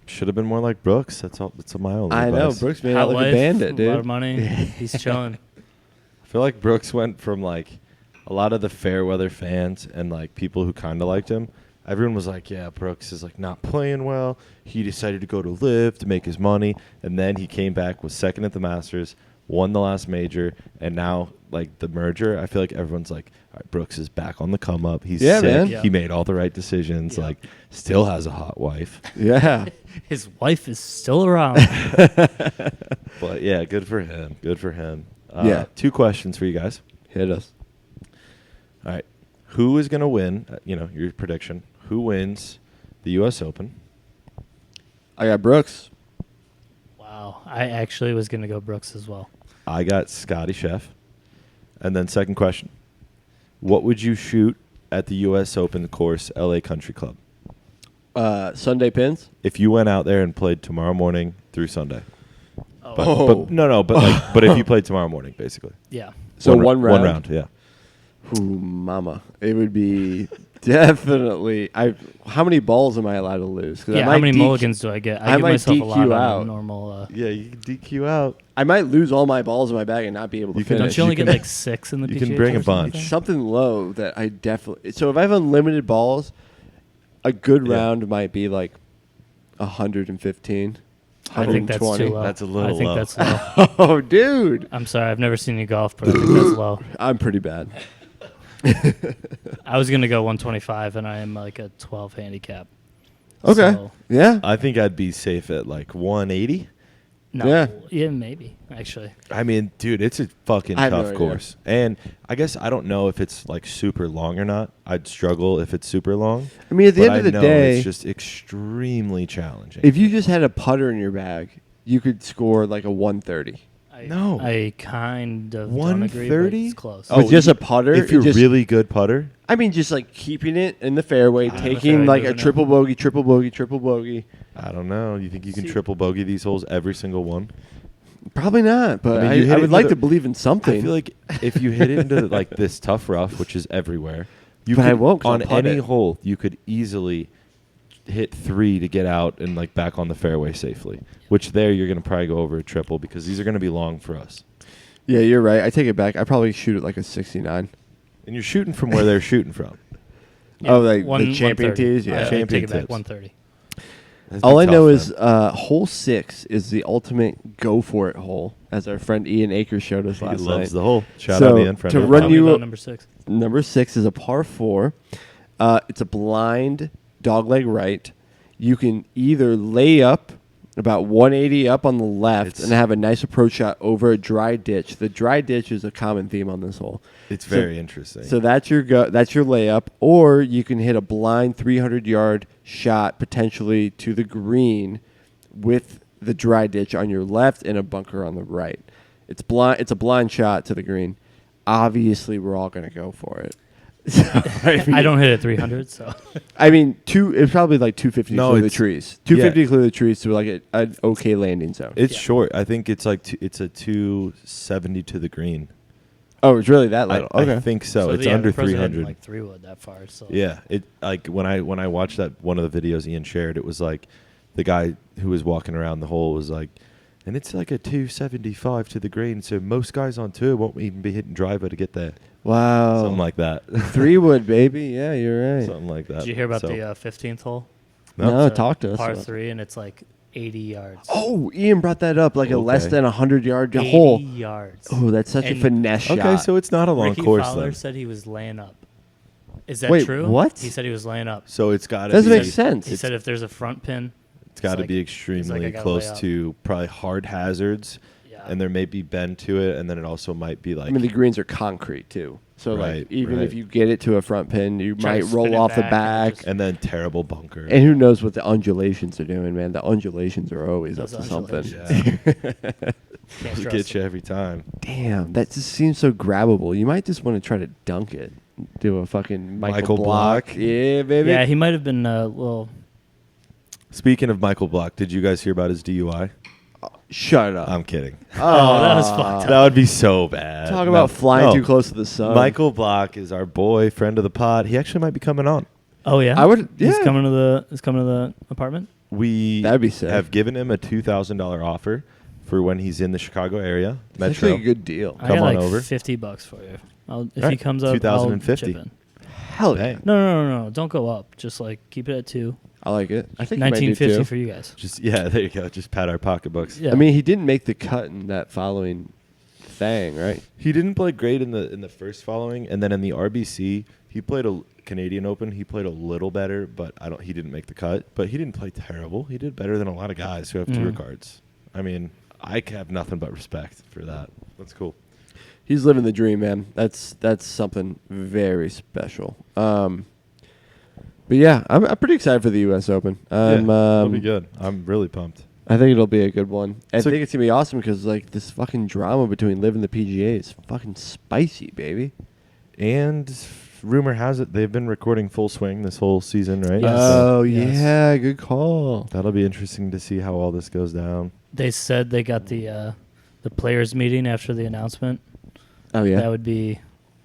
should have been more like Brooks. That's all. That's my only I advice. know Brooks made out like a bandit, dude. A lot of money. He's chilling. I feel like Brooks went from like a lot of the fair weather fans and like people who kind of liked him. Everyone was like, yeah, Brooks is like not playing well. He decided to go to LIV to make his money, and then he came back, was second at the Masters, won the last major, and now like the merger. I feel like everyone's like, all right, Brooks is back on the come up. He's sick. Man. He made all the right decisions. Yeah. Like, still has a hot wife. Yeah. His wife is still around. But yeah, good for him. Good for him. Yeah. 2 questions for you guys. Hit us. All right. Who is going to win? Your prediction. Who wins the U.S. Open? I got Brooks. Wow. I actually was going to go Brooks as well. I got Scotty Chef. And then second question. What would you shoot at the U.S. Open course, LA Country Club? Sunday pins. If you went out there and played tomorrow morning through Sunday. Oh. But if you played tomorrow morning, basically. Yeah. So one round. 1 round, yeah. Ooh, mama. It would be definitely. How many balls am I allowed to lose? Yeah, how many mulligans do I get? I give might myself a lot DQ on out. a normal. Yeah, you can DQ out. I might lose all my balls in my bag and not be able to You can- finish. Don't you only you get can- like 6 in the you PGA can bring Tour a or something like bunch. that? Something low that I definitely. So if I have unlimited balls, a good Yeah. round might be like 115. I think that's too 120. low. That's a little I think low. that's low. Oh, dude. I'm sorry, I've never seen you golf, but I think that's low. I'm pretty bad. I was gonna go 125, and I am like a 12 handicap. Okay. So, Yeah. I think I'd be safe at like 180. no. Yeah. Maybe actually. I mean, dude, it's a fucking I have no tough idea. course. And I guess I don't know if it's like super long or not. I'd struggle if it's super long. I mean, at the But end of I the know day, it's just extremely challenging. if you just had a putter in your bag, you could score like a 130. No. I kind of don't agree, but 130? it's close. Oh, With just a putter, if you're it just- really good putter, I mean, just like keeping it in the fairway, the taking fairway, like a moving it. triple bogey, triple bogey, triple bogey. I don't know. You think you can See- triple bogey these holes every single one? Probably not, but I mean, I, you hit I it would into like the- to believe in something. I feel like if you hit it into like this tough rough, which is everywhere, you But could, I won't 'cause on I'll putt any it. hole you could easily hit 3 to get out and like back on the fairway safely. Which there you're gonna probably go over a triple because these are gonna be long for us. Yeah, you're right. I take it back. I probably shoot it like a 69. And you're shooting from where they're shooting from. Oh, like the champion 130. tees? Yeah. I take Champion it back tips. 130. That'd All be I know tough, is man. hole 6 is the ultimate go for it hole, as our friend Ian Akers showed us he last loves night. the hole. Shout So, out Ian, friend to of the run Tell pod. me you- about number 6. Number 6 is a par 4. It's a blind dogleg right. You can either lay up about 180 up on the left It's- and have a nice approach shot over a dry ditch. The dry ditch is a common theme on this hole. It's So- very interesting. So that's your that's your layup, or you can hit a blind 300-yard shot potentially to the green with the dry ditch on your left and a bunker on the right. It's blind. It's a blind shot to the green. Obviously, we're all going to go for it. So, I don't hit it 300, so I mean, it's probably like 250 No, to clear the it's- trees. 250 yeah. to clear the trees to like an okay landing zone. it's Yeah. short. I think it's like it's a 270 to the green. Oh, it's really that I, little? Okay. I think so. It's yeah, under the president 300. like 3-wood that far. So Yeah, it like when I watched that one of the videos Ian shared, it was like the guy who was walking around the hole was like, and it's like a 275 to the green, so most guys on tour won't even be hitting driver to get there. Wow. Something like that. 3-wood, baby. Yeah, you're right. Something like that. Did you hear about So- the 15th hole? No, It's a talk to us. Par about it. 3, and it's like 80 yards. Oh, Ian brought that up, like a less Okay. than 100-yard 80 hole. yards. Oh, that's such a And finesse shot. Okay, so it's not a long Ricky course Fowler then. said he was laying up. Is that Wait, true? what? He said he was laying up. So it's got to Doesn't be. make sense. He said if there's a front pin, It's got to like- be he's extremely I gotta close lay up. to probably hard hazards, Yeah. and there may be bend to it, and then it also might be like. I mean, the greens are concrete too. So Right, like, even right. if you get it to a front pin, you Try to might roll spin it off the back and back. just- and then terrible bunker. And who knows what the undulations are doing, man? The undulations are always Those up to something. undulations. yeah, Can't it'll trust get you him. every time. Damn, that just seems so grabbable. You might just want to try to dunk it. Do a fucking Michael Block. Block. Yeah, baby. Yeah, he might have been a little. Speaking of Michael Block, did you guys hear about his DUI? Shut up. I'm kidding. Oh, that was fucked up. That would be so bad. Talk No, about flying no. too close to the sun. Michael Block is our boy, friend of the pod. He actually might be coming on. Oh yeah, I would. Yeah. He's coming to the apartment. We That'd be sick. have given him a $2,000 offer for when he's in the Chicago area, It's Metro. actually a good deal. I Come got on like over. $50 for you. If he Alright, comes up, 2050. I'll chip in. Hell yeah. Bang. No, don't go up. Just like keep it at 2. I like it. I think he might do 1950 too. for you guys. Just yeah, there you go. Just pat our pocketbooks. Yeah. I mean, he didn't make the cut in that following thing, right? He didn't play great in the first following, and then in the RBC, he played a Canadian Open. He played a little better, but he didn't make the cut. But he didn't play terrible. He did better than a lot of guys who have tour cards. I mean, I have nothing but respect for that. That's cool. He's living the dream, man. That's something very special. But yeah, I'm pretty excited for the U.S. Open. That'll be good. I'm really pumped. I think it'll be a good one. I So- think it's gonna be awesome because like this fucking drama between LIV and the PGA is fucking spicy, baby. And rumor has it they've been recording full swing this whole season, right? Yes. Oh Yes. yeah, good call. That'll be interesting to see how all this goes down. They said they got the players meeting after the announcement. Oh yeah. That would be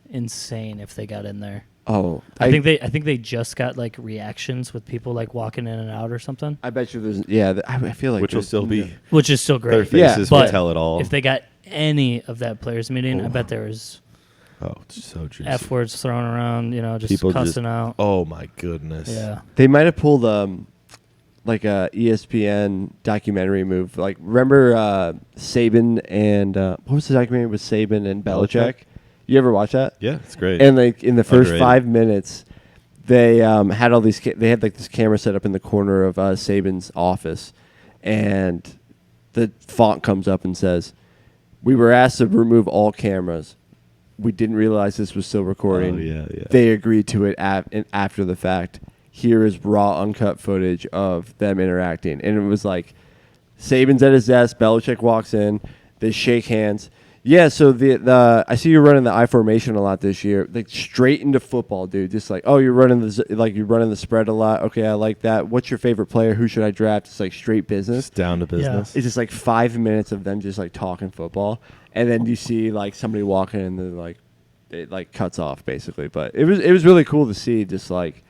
insane if they got in there. Oh, I think they just got like reactions with people like walking in and out or something, I bet you there's. Yeah, I feel like Which will there's- still be which is still their great. Yeah, faces will but tell it all. If they got any of that players meeting, I bet there was Oh, it's so juicy. F words thrown around, just People cussing out. Oh my goodness. Yeah. They might have pulled like a ESPN documentary move. Like remember Saban and what was the documentary with Saban and Belichick? You ever watch that? Yeah, it's great. And like in the first Underrated. 5 minutes, they had all these. They had like this camera set up in the corner of Saban's office, and the font comes up and says, "We were asked to remove all cameras. We didn't realize this was still recording. Oh, yeah. They agreed to it after the fact. Here is raw, uncut footage of them interacting." And it was like, Saban's at his desk. Belichick walks in. They shake hands. Yeah, so the I see you're running the I formation a lot this year. Like straight into football, dude. Just like, oh, you're running the spread a lot. Okay, I like that. What's your favorite player? Who should I draft? It's like straight business. Just down to business. It's just like 5 minutes of them just like talking football, and then you see like somebody walking and then like it like cuts off basically. But it was really cool to see just like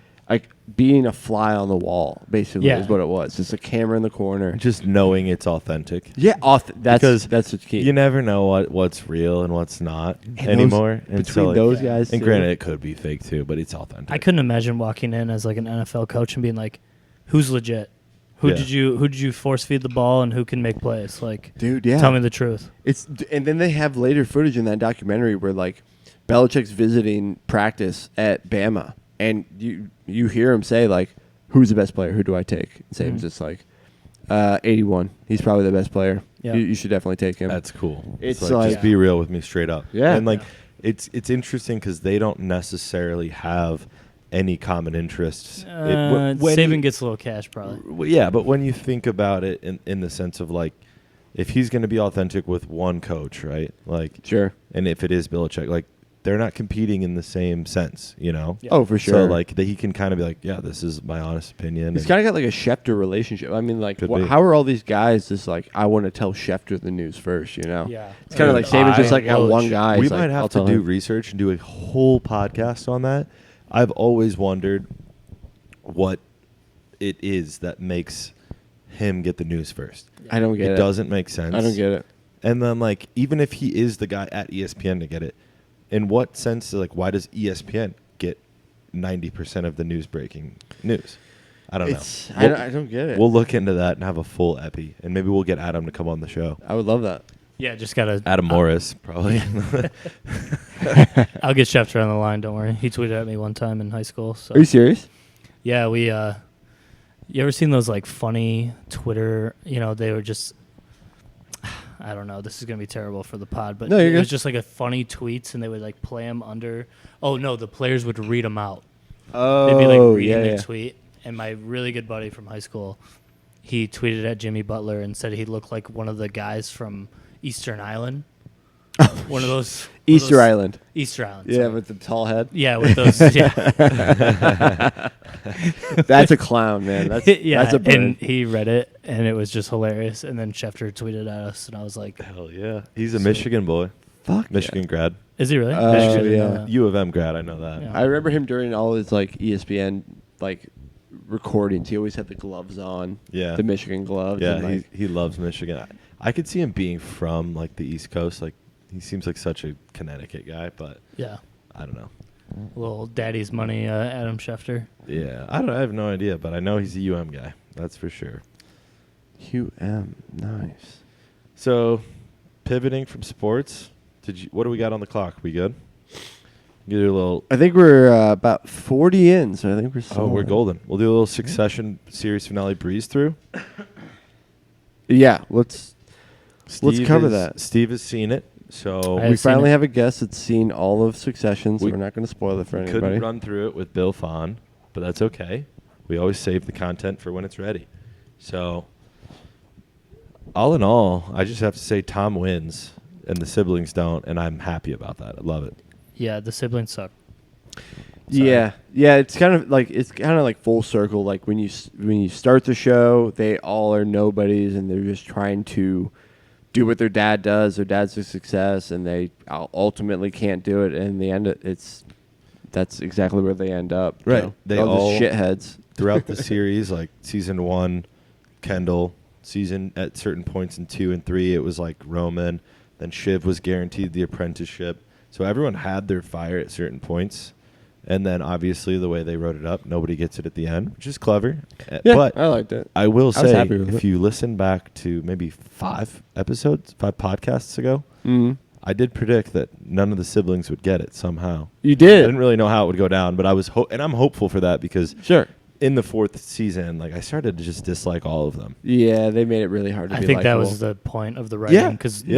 being a fly on the wall basically Yeah. is what it was. Just a camera in the corner. Just knowing it's authentic. Yeah, Because that's what's key. You never know what's real and what's not And anymore. And between so, like, those guys, and too. granted, it could be fake too, but it's authentic. I couldn't imagine walking in as like an NFL coach and being like, "Who's legit? Who Yeah. did you force feed the ball and who can make plays? Like, dude, yeah. tell me the truth." And then they have later footage in that documentary where like Belichick's visiting practice at Bama, and you hear him say like, "Who's the best player? Who do I take?" And Saban's just like, 81. He's probably the best player. Yeah. You should definitely take him. That's cool. It's like, like- just be real with me straight up. Yeah. And like it's interesting because they don't necessarily have any common interests. Saban gets a little cash probably. Yeah, but when you think about it in the sense of like, if he's going to be authentic with one coach, right? Like, Sure. and if it is Belichick, like they're not competing in the same sense, you know? Yeah. Oh, for sure. So like that he can kind of be like, yeah, this is my honest opinion. He's and- kind of got like a Schefter relationship. I mean, like, Could be. how are all these guys just like, I want to tell Schefter the news first, you know? Yeah. It's kind of like Saban's just like got one guy. We He's might like, have I'll to tell do him. research and do a whole podcast on that. I've always wondered what it is that makes him get the news first. I don't get it. It doesn't make sense. I don't get it. And then, like, even if he is the guy at ESPN to get it, in what sense, like, why does ESPN get 90% of the breaking news? I don't know. I don't get it. We'll look into that and have a full epi, and maybe we'll get Adam to come on the show. I would love that. Yeah, just gotta Adam Morris, probably. I'll get Schefter on the line. Don't worry. He tweeted at me one time in high school. So. Are you serious? Yeah, we. You ever seen those like funny Twitter? You know, they were just. I don't know. This is gonna be terrible for the pod, but No, you're it was good. just like a funny tweets, and they would like play them under. Oh no, the players would read them out. Oh, They'd be like reading yeah, their yeah. tweet, and my really good buddy from high school, he tweeted at Jimmy Butler and said he looked like one of the guys from Eastern Island. One of those Easter Island. Easter Island. Yeah, sorry. with the tall head. Yeah, with those. Yeah, That's a clown, man. That's yeah. that's a bird. And he read it, and it was just hilarious. And then Schefter tweeted at us, and I was like, Hell yeah. He's a Michigan boy. Fuck Michigan grad. "Is he really?" Oh, Michigan, I didn't yeah. know that. U of M grad, I know that. Yeah. I remember him during all his like ESPN like recordings. He always had the gloves on. Yeah. The Michigan gloves. Yeah, and, like, he loves Michigan. I could see him being from like the East Coast. Like he seems like such a Connecticut guy, but Yeah, I don't know. little daddy's money, Adam Schefter. Yeah, I have no idea, but I know he's a UM guy. That's for sure. UM. Nice. So, pivoting from sports, what do we got on the clock? We good? You do a little. I think we're about 40 in, so I think we're. Oh, we're solid. golden. We'll do a little Succession series finale breeze through. Yeah, let's cover is- that. Steve has seen it, so I've we seen finally it. have a guest that's seen all of Succession, so We we're not going to spoil it for couldn't anybody. run through it with Bill Fahn, but that's okay. We always save the content for when it's ready. So, all in all, I just have to say Tom wins, and the siblings don't, and I'm happy about that. I love it. Yeah, the siblings suck. Yeah, it's kind of like full circle. Like when you start the show, they all are nobodies, and they're just trying to do what their dad does. Their dad's a success, and they ultimately can't do it. And in the end, that's exactly where they end up. you Right. know? They all all- the shitheads. Throughout the series, like season 1, Kendall, season at certain points in 2 and 3, it was like Roman. Then Shiv was guaranteed the apprenticeship. So everyone had their fire at certain points. And then obviously the way they wrote it up, nobody gets it at the end, which is clever. Yeah, But I liked it. I will I was say, happy with if it. you listen back to maybe 5 podcasts ago, Mm-hmm. I did predict that none of the siblings would get it somehow. You I did. didn't really know how it would go down, but I was and I'm hopeful for that because Sure. in the 4th season, like I started to just dislike all of them. Yeah, they made it really hard to I be think that likable. was the point of the Yeah, writing because yeah.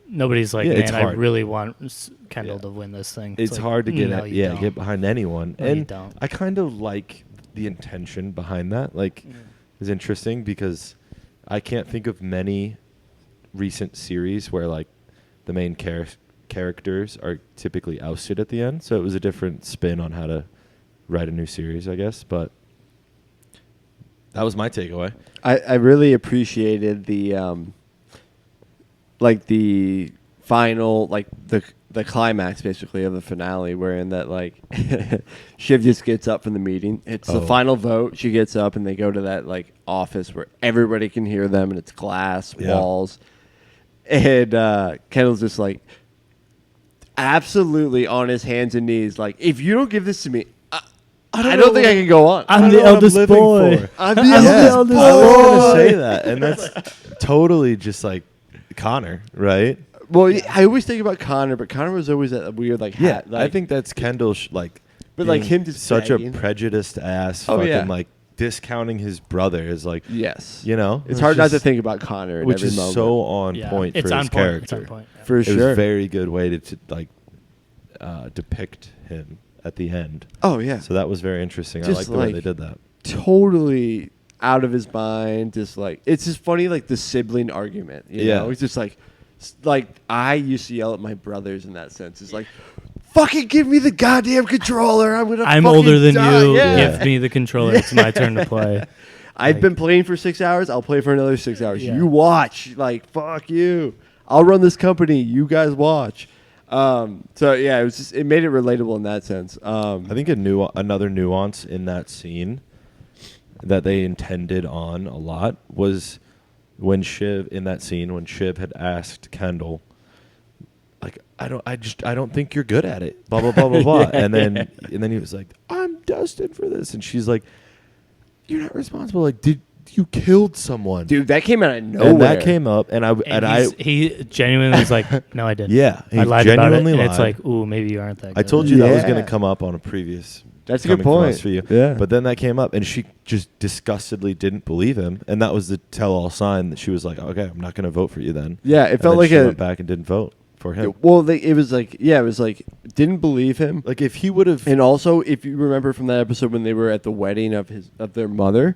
nobody's like, Yeah, it's man, I hard. really want Kendall Yeah. to win this thing. It's like, hard to get no, at, you don't. get behind anyone. No, you and don't. I kind of like the intention behind that. Like it's interesting because I can't think of many recent series where like the main characters are typically ousted at the end. So it was a different spin on how to write a new series, I guess, but that was my takeaway. I really appreciated the the final, like the climax basically of the finale, wherein that like Shiv just gets up from the meeting. It's the Oh. final vote. She gets up and they go to that like office where everybody can hear them and it's glass Yeah. walls. And Kendall's just like absolutely on his hands and knees, like, if you don't give this to me, I don't think I can go on. I'm I the don't know what I'm eldest living boy. for. I'm the Yeah, eldest I was going boy. to say that, and that's totally just like Connor, right? Well, I always think about Connor, but Connor was always that weird like Yeah, hat. I Like, think that's Kendall, like, But, like, being him just such begging. a prejudiced ass, Oh, fucking yeah. like discounting his brother is like, yes, you know, it's hard not to just- think about Connor, in which every is moment. so on Yeah, point it's for on his point. character. It's on point. Yeah. for It was sure. a very good way to like depict him at the end. Oh yeah, So that was very interesting. I Just like the way like- they did that. totally out of his mind. Just like, it's just funny, like the sibling argument. You Yeah. know? It's just like I used to yell at my brothers in that sense. It's like, fucking give me the goddamn controller. I'm I'm fucking older than die. you. Yeah. Give me the controller. It's my turn to play. I've Like- been playing for 6 hours. I'll play for another 6 hours. Yeah. You watch. Like, fuck you. I'll run this company. You guys watch. So yeah, it made it relatable in that sense. I think another nuance in that scene that they intended on a lot was when Shiv had asked Kendall, like, I don't think you're good at it, blah blah blah blah blah, Yeah. and then he was like, I'm destined for this, and she's like, you're not responsible. Like, you killed someone. Dude, that came out of nowhere. And that came up, and he genuinely was like, "No, I didn't." Yeah, he I lied about it. genuinely And lied. it's like, "Ooh, maybe you aren't that good." I told you that was Yeah. going to come up on a previous. That's a good Coming from point. Us for you. Yeah. But then that came up, and she just disgustedly didn't believe him, and that was the tell-all sign that she was like, "Okay, I'm not going to vote for you then." Yeah, it And felt then like she a. went back and didn't vote for him. Well, it was like, yeah, it was like, didn't believe him. Like if he would have, And also, if you remember from that episode when they were at the wedding of their mother,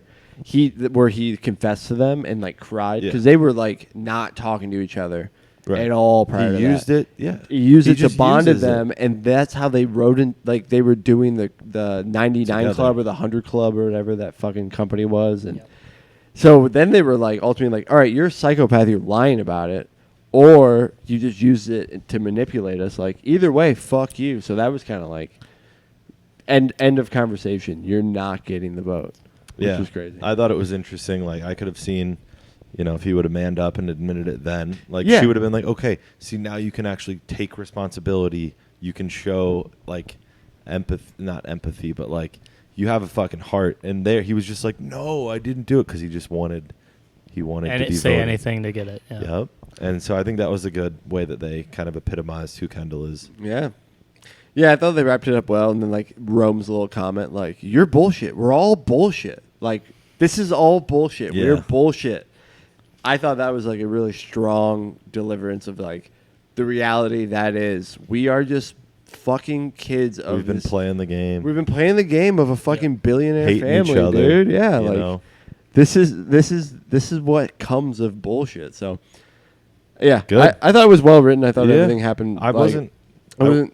where he confessed to them and like cried because they were like not talking to each other at all prior to he used that. it. Yeah, He used He it to just bond uses them, it. and that's how they wrote in. Like they were doing the 99 Together. Club or the 100 Club or whatever that fucking company was, and so then they were like ultimately like, all right, you're a psychopath, you're lying about it, or you just used it to manipulate us. Like either way, fuck you. So that was kind of like end of conversation. You're not getting the vote, which was crazy. I thought it was interesting. Like I could have seen, if he would have manned up and admitted it then, like Yeah. she would have been like, okay, see now you can actually take responsibility. You can show like not empathy, but like you have a fucking heart. And there he was just like, no, I didn't do it because he wanted and to be say voted. anything to get it. Yeah. Yep. And so I think that was a good way that they kind of epitomized who Kendall is. Yeah. Yeah, I thought they wrapped it up well, and then like Rome's little comment, like, "You're bullshit. We're all bullshit. Like, this is all bullshit. Yeah. We're bullshit." I thought that was like a really strong deliverance of like the reality that is we are just fucking kids of We've been this- playing the game. We've been playing the game of a fucking billionaire Hating family, each other, dude. Yeah, you like know? this is what comes of bullshit. So, yeah, Good. I thought it was well written. I thought Yeah. everything happened. I wasn't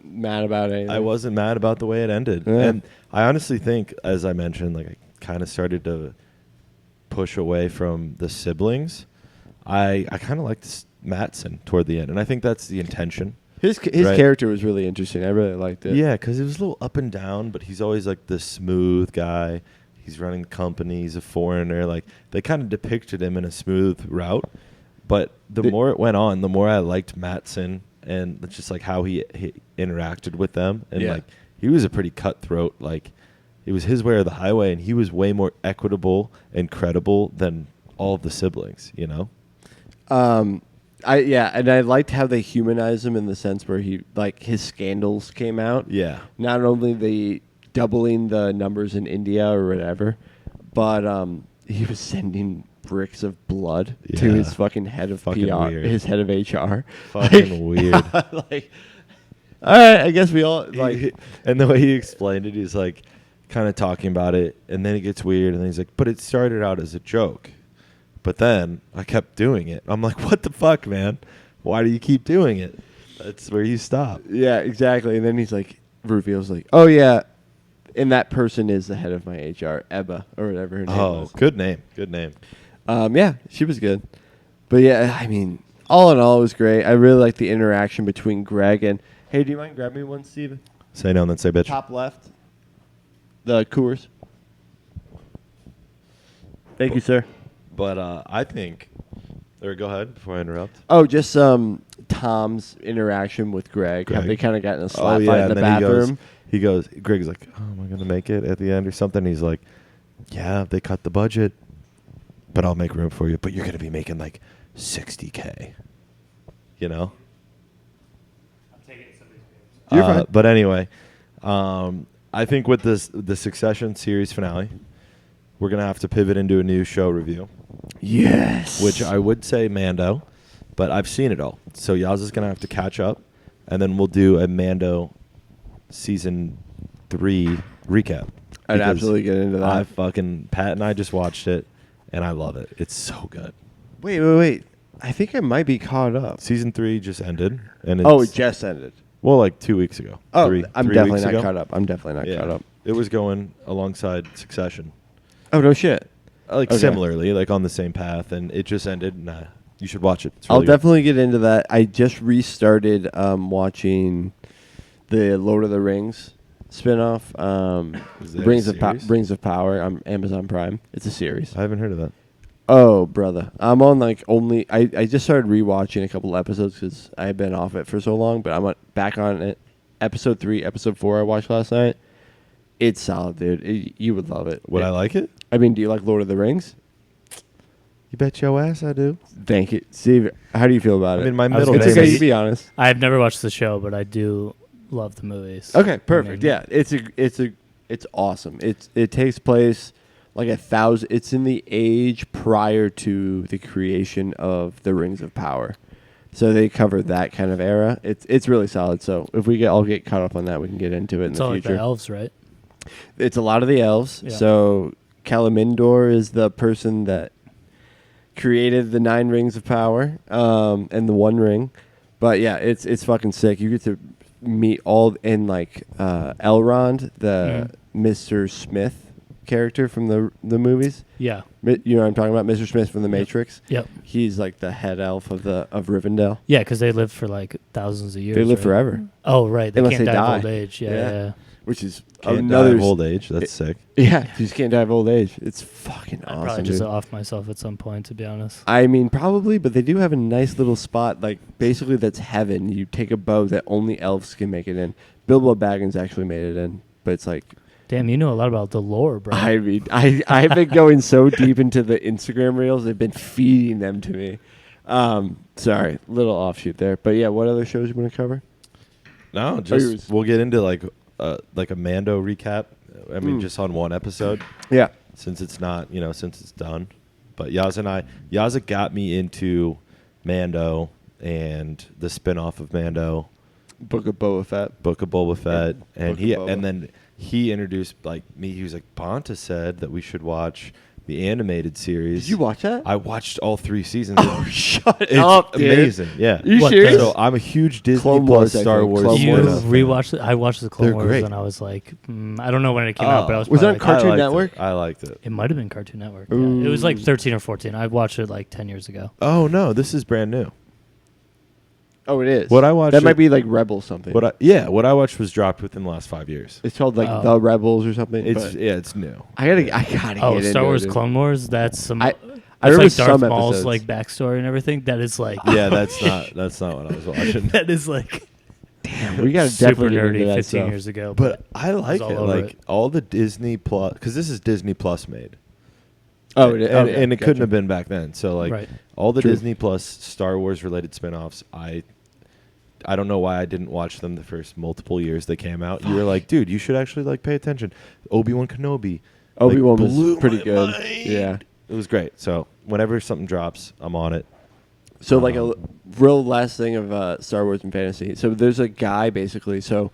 mad about it. I wasn't mad about the way it ended. Yeah. And I honestly think, as I mentioned, like I kind of started to push away from the siblings. I kind of liked Mattson toward the end, and I think that's the intention. His Right. character was really interesting. I really liked it. Yeah, because it was a little up and down, but he's always like the smooth guy. He's running the company. He's a foreigner. Like they kind of depicted him in a smooth route. But the more it went on, the more I liked Mattson and just like how he interacted with them. And Yeah. like he was a pretty cutthroat. Like it was his way or the highway, and he was way more equitable and credible than all of the siblings. And I liked how they humanized him in the sense where he like his scandals came out. Yeah. Not only the doubling the numbers in India or whatever, but he was sending bricks of blood to Yeah. his fucking head of Fucking PR, weird. his head of HR. Fucking weird. Like, all right, I guess we all like. And the way he explained it, he's like kind of talking about it, and then it gets weird, and then he's like, but it started out as a joke. But then I kept doing it. I'm like, what the fuck, man? Why do you keep doing it? That's where you stop. Yeah, exactly. And then he's like, reveals like, oh yeah, and that person is the head of my HR, Ebba or whatever her name was. Good name. Good name. Yeah, she was good. But yeah, I mean, all in all, it was great. I really liked the interaction between Greg and. Hey, do you mind grabbing me one, Steven? Say no and then say bitch. Top left. The Coors. Thank you, sir. But I think, or go ahead before I interrupt. Oh, just Tom's interaction with Greg. How Greg. they kind of got in a slap fight in the and then bathroom. he goes, Greg's like, oh, am I going to make it at the end or something? He's like, yeah, they cut the budget, but I'll make room for you. But you're going to be making like $60K, I'm taking somebody's beer. You're fine. But anyway, I think with the Succession series finale, we're going to have to pivot into a new show review. Yes. Which I would say Mando, but I've seen it all. So Yaz is going to have to catch up, and then we'll do a Mando season 3 recap. I'd Because absolutely get into that. Pat and I just watched it, and I love it. It's so good. Wait. I think I might be caught up. Season 3 just ended, and it's, It just ended. well, like 2 weeks ago. Oh, three I'm weeks definitely not ago. caught up. I'm definitely not Yeah. caught up. It was going alongside Succession, Oh, no shit. like Okay. similarly, like on the same path, and it just ended. And you should watch it. It's I'll really good. definitely get into that. I just restarted watching the Lord of the Rings spinoff, Is that a series? Rings of Power on Amazon Prime. It's a series. I haven't heard of that. Oh, brother. I'm on like only... I just started rewatching a couple episodes because I've been off it for so long, but I'm back on it. Episode 3, Episode 4 I watched last night. It's solid, dude. You would love it. Would I like it? I mean, do you like Lord of the Rings? You bet your ass I do. Thank you. Steve, how do you feel about I it? mean, my I was middle gonna It's name okay, say- you be honest. I've never watched the show, but I do love the movies. Okay, perfect. mean- Yeah, it's awesome. It takes place like 1,000. It's in the age prior to the creation of the Rings of Power, so they cover that kind of era. It's really solid. So if we all get caught up on that, we can get into it It's in all the like the future. elves, right? It's a lot of the elves. Yeah. So Kalimdor is the person that created the 9 rings of power, and the One Ring. But yeah, it's fucking sick. You get to meet all in like Elrond, the Mr. Smith character from the movies. Yeah. You know what I'm talking about, Mr. Smith from the Yep. Matrix. Yep. He's like the head elf of Rivendell. Yeah, because they live for like thousands of years. They live right? forever, Oh, right. They Unless can't they die of die. old age. Yeah, Yeah. yeah. which is Can't another die of old age. That's sick. Yeah, you just can't die of old age. It's fucking I'd awesome. probably just dude. off myself at some point, to be honest. I mean, probably, but they do have a nice little spot. Like, basically, that's heaven. You take a boat that only elves can make it in. Bilbo Baggins actually made it in, but it's like, Damn, you know a lot about the lore, bro. I mean, I've been going so deep into the Instagram reels. They've been feeding them to me. Sorry, little offshoot there, but yeah, what other shows you want to cover? No, yours. just we'll get into like a Mando recap. I mean, just on one episode Yeah, since it's not, since it's done. But Yaza got me into Mando and the spinoff of Mando, Book of Boba Fett. Book of Boba Fett, and Book of Boba. then he introduced like me. He was like, Bonta said that we should watch the animated series. Did you watch that? I watched all 3 seasons. Oh, shut It's up, dude. amazing. Yeah. You What, serious? So I'm a huge Disney Clone Plus Wars, I Star think. Wars. Clone you Wars. rewatched it? I watched the Clone They're Wars great. and I was like, I don't know when it came out, but I was Was probably that on like, Cartoon I liked Network? It. I liked it. it might have been Cartoon Network. Yeah. It was like Ooh. 13 or 14. I watched it like 10 years ago. Oh no, this is brand new. Oh, it is. What I watched That might it- be like Rebel something. What I watched was dropped within the last 5 years. It's called like Oh. The Rebels or something. It's but it's new. I gotta get Oh, into Star Wars it, dude. Clone Wars? That's some. I that's remember like Darth some Maul's episodes. like backstory and everything. That is like. Yeah, that's not what I was watching. that is like. Damn, we gotta super definitely get into nerdy that 15 stuff. years ago. But I like all it. over Like it. all the Disney Plus, because this is Disney Plus made. Oh, it is. and, Okay, and it gotcha. couldn't have been back then. So like Right. all the True. Disney Plus Star Wars related spinoffs, I don't know why I didn't watch them the first multiple years they came out. You were like, dude, you should actually like pay attention. Obi-Wan Kenobi. Obi-Wan like, blew was pretty my good. mind. Yeah. It was great. So whenever something drops, I'm on it. So like a real last thing of Star Wars and fantasy. So there's a guy basically. So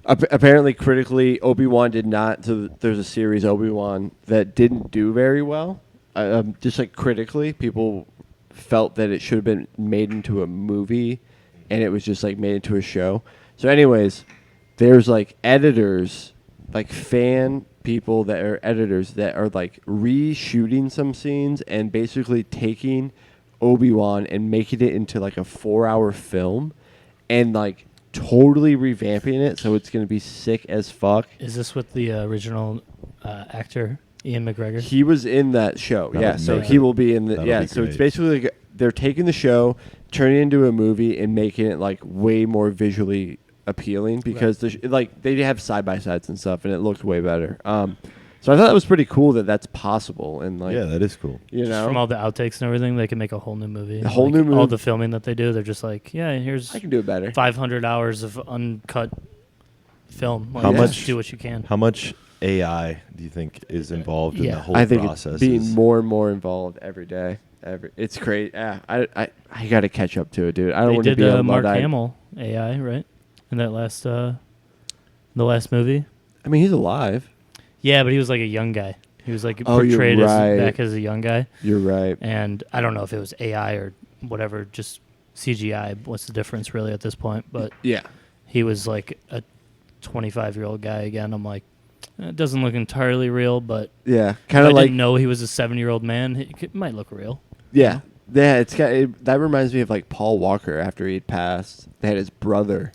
apparently critically, Obi-Wan did not. So there's a series Obi-Wan that didn't do very well. Just like critically, people felt that it should have been made into a movie, and it was just like made into a show. So anyways, there's like editors, like fan people that are editors that are like reshooting some scenes and basically taking Obi-Wan and making it into like a 4-hour film and like totally revamping it so it's going to be sick as fuck. Is this with the original actor Ian McGregor? He was in that show. That Yeah, would so make he it- will be in the that'll yeah, be so it's great. basically like they're taking the show, turning it into a movie and making it like way more visually appealing because like they have side-by-sides and stuff and it looked way better. So I thought that was pretty cool that that's possible and like Yeah, that is cool. you Just know. from all the outtakes and everything, they can make a whole new movie. A whole Like, new movie. All the filming that they do, they're just like, yeah, here's I can do it better. 500 hours of uncut film. Like, How just much- do what you can. How much AI do you think is involved in Yeah. the whole I think process? it's being more and more involved every day. It's great. Yeah, I got to catch up to it, dude. I don't They want to did be a Mark Luddite. Hamill AI, right? In that last, the last movie. I mean, he's alive. Yeah, but he was like a young guy. He was like Oh, you're portrayed right. as back as a young guy, You're right. and I don't know if it was AI or whatever, just CGI. What's the difference really at this point? But Yeah. he was like a 25-year-old guy again. I'm like, it doesn't look entirely real, but Yeah. if Kind I of like didn't know he was a 7-year-old man, it might look real. yeah. Yeah, that reminds me of like Paul Walker after he'd passed. They had his brother,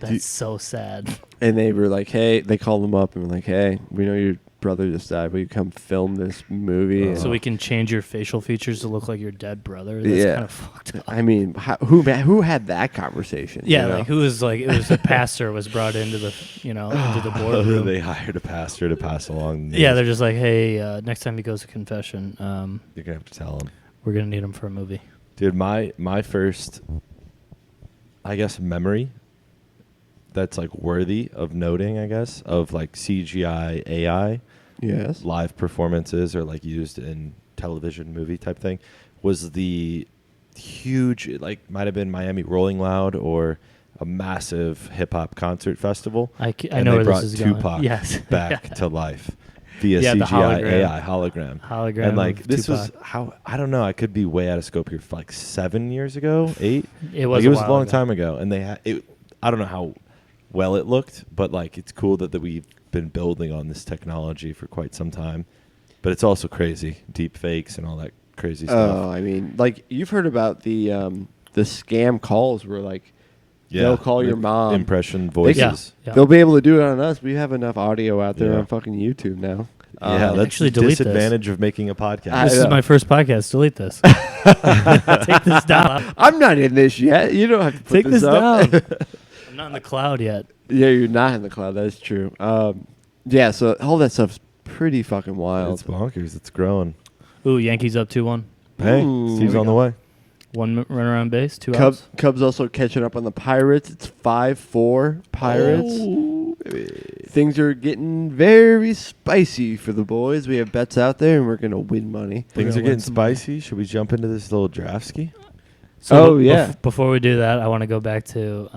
That's so sad. and they were like, "Hey," they called him up and were like, "Hey, we know you're brother just died. Will you come film this movie? So we can change your facial features to look like your dead brother. That's kind of fucked up. I mean, who had that conversation? Yeah, you know? like who was like, it was a pastor was brought into the, into the boardroom. They hired a pastor to pass along. Yeah, they're just like, hey, next time he goes to confession, you're gonna have to tell him. we're gonna need him for a movie. Dude, my first, I guess, memory that's like worthy of noting, I guess, of like CGI AI Yes. live performances or like used in television movie type thing was the huge, like might have been Miami Rolling Loud or a massive hip hop concert festival. I and know they where brought this is Tupac going. Yes. back to life via Yeah, the CGI hologram. AI hologram. Hologram. And like of this Tupac. was how, I don't know, I could be way out of scope here, for like 7 years ago, 8. It was Like, it was a while long ago. time ago, and they had it. I don't know how well it looked, but like it's cool that we've been building on this technology for quite some time. But it's also crazy, deep fakes and all that crazy stuff. Oh, I mean, like you've heard about the scam calls where like they'll call your mom. Impression voices. Yeah. They'll be able to do it on us. We have enough audio out there Yeah. on fucking YouTube now. Yeah, that's Actually, the delete this. disadvantage of making a podcast. I This is know. my first podcast. Delete this. Take this down. I'm not in this yet. You don't have to put Take this up. down. I'm not in the cloud yet. Yeah, you're not in the cloud. That's true. Yeah, so all that stuff's pretty fucking wild. It's bonkers. It's growing. Ooh, Yankees up 2-1. Hey, Ooh. Steve's Here we on the go. way. One runner on base, 2 outs. Cubs also catching up on the Pirates. It's 5-4 Pirates. Oh, baby. Things are getting very spicy for the boys. We have bets out there, and we're going to win money. Things gonna are getting win some money. spicy. Should we jump into this little draft ski? Oh, yeah. Before we do that, I want to go back to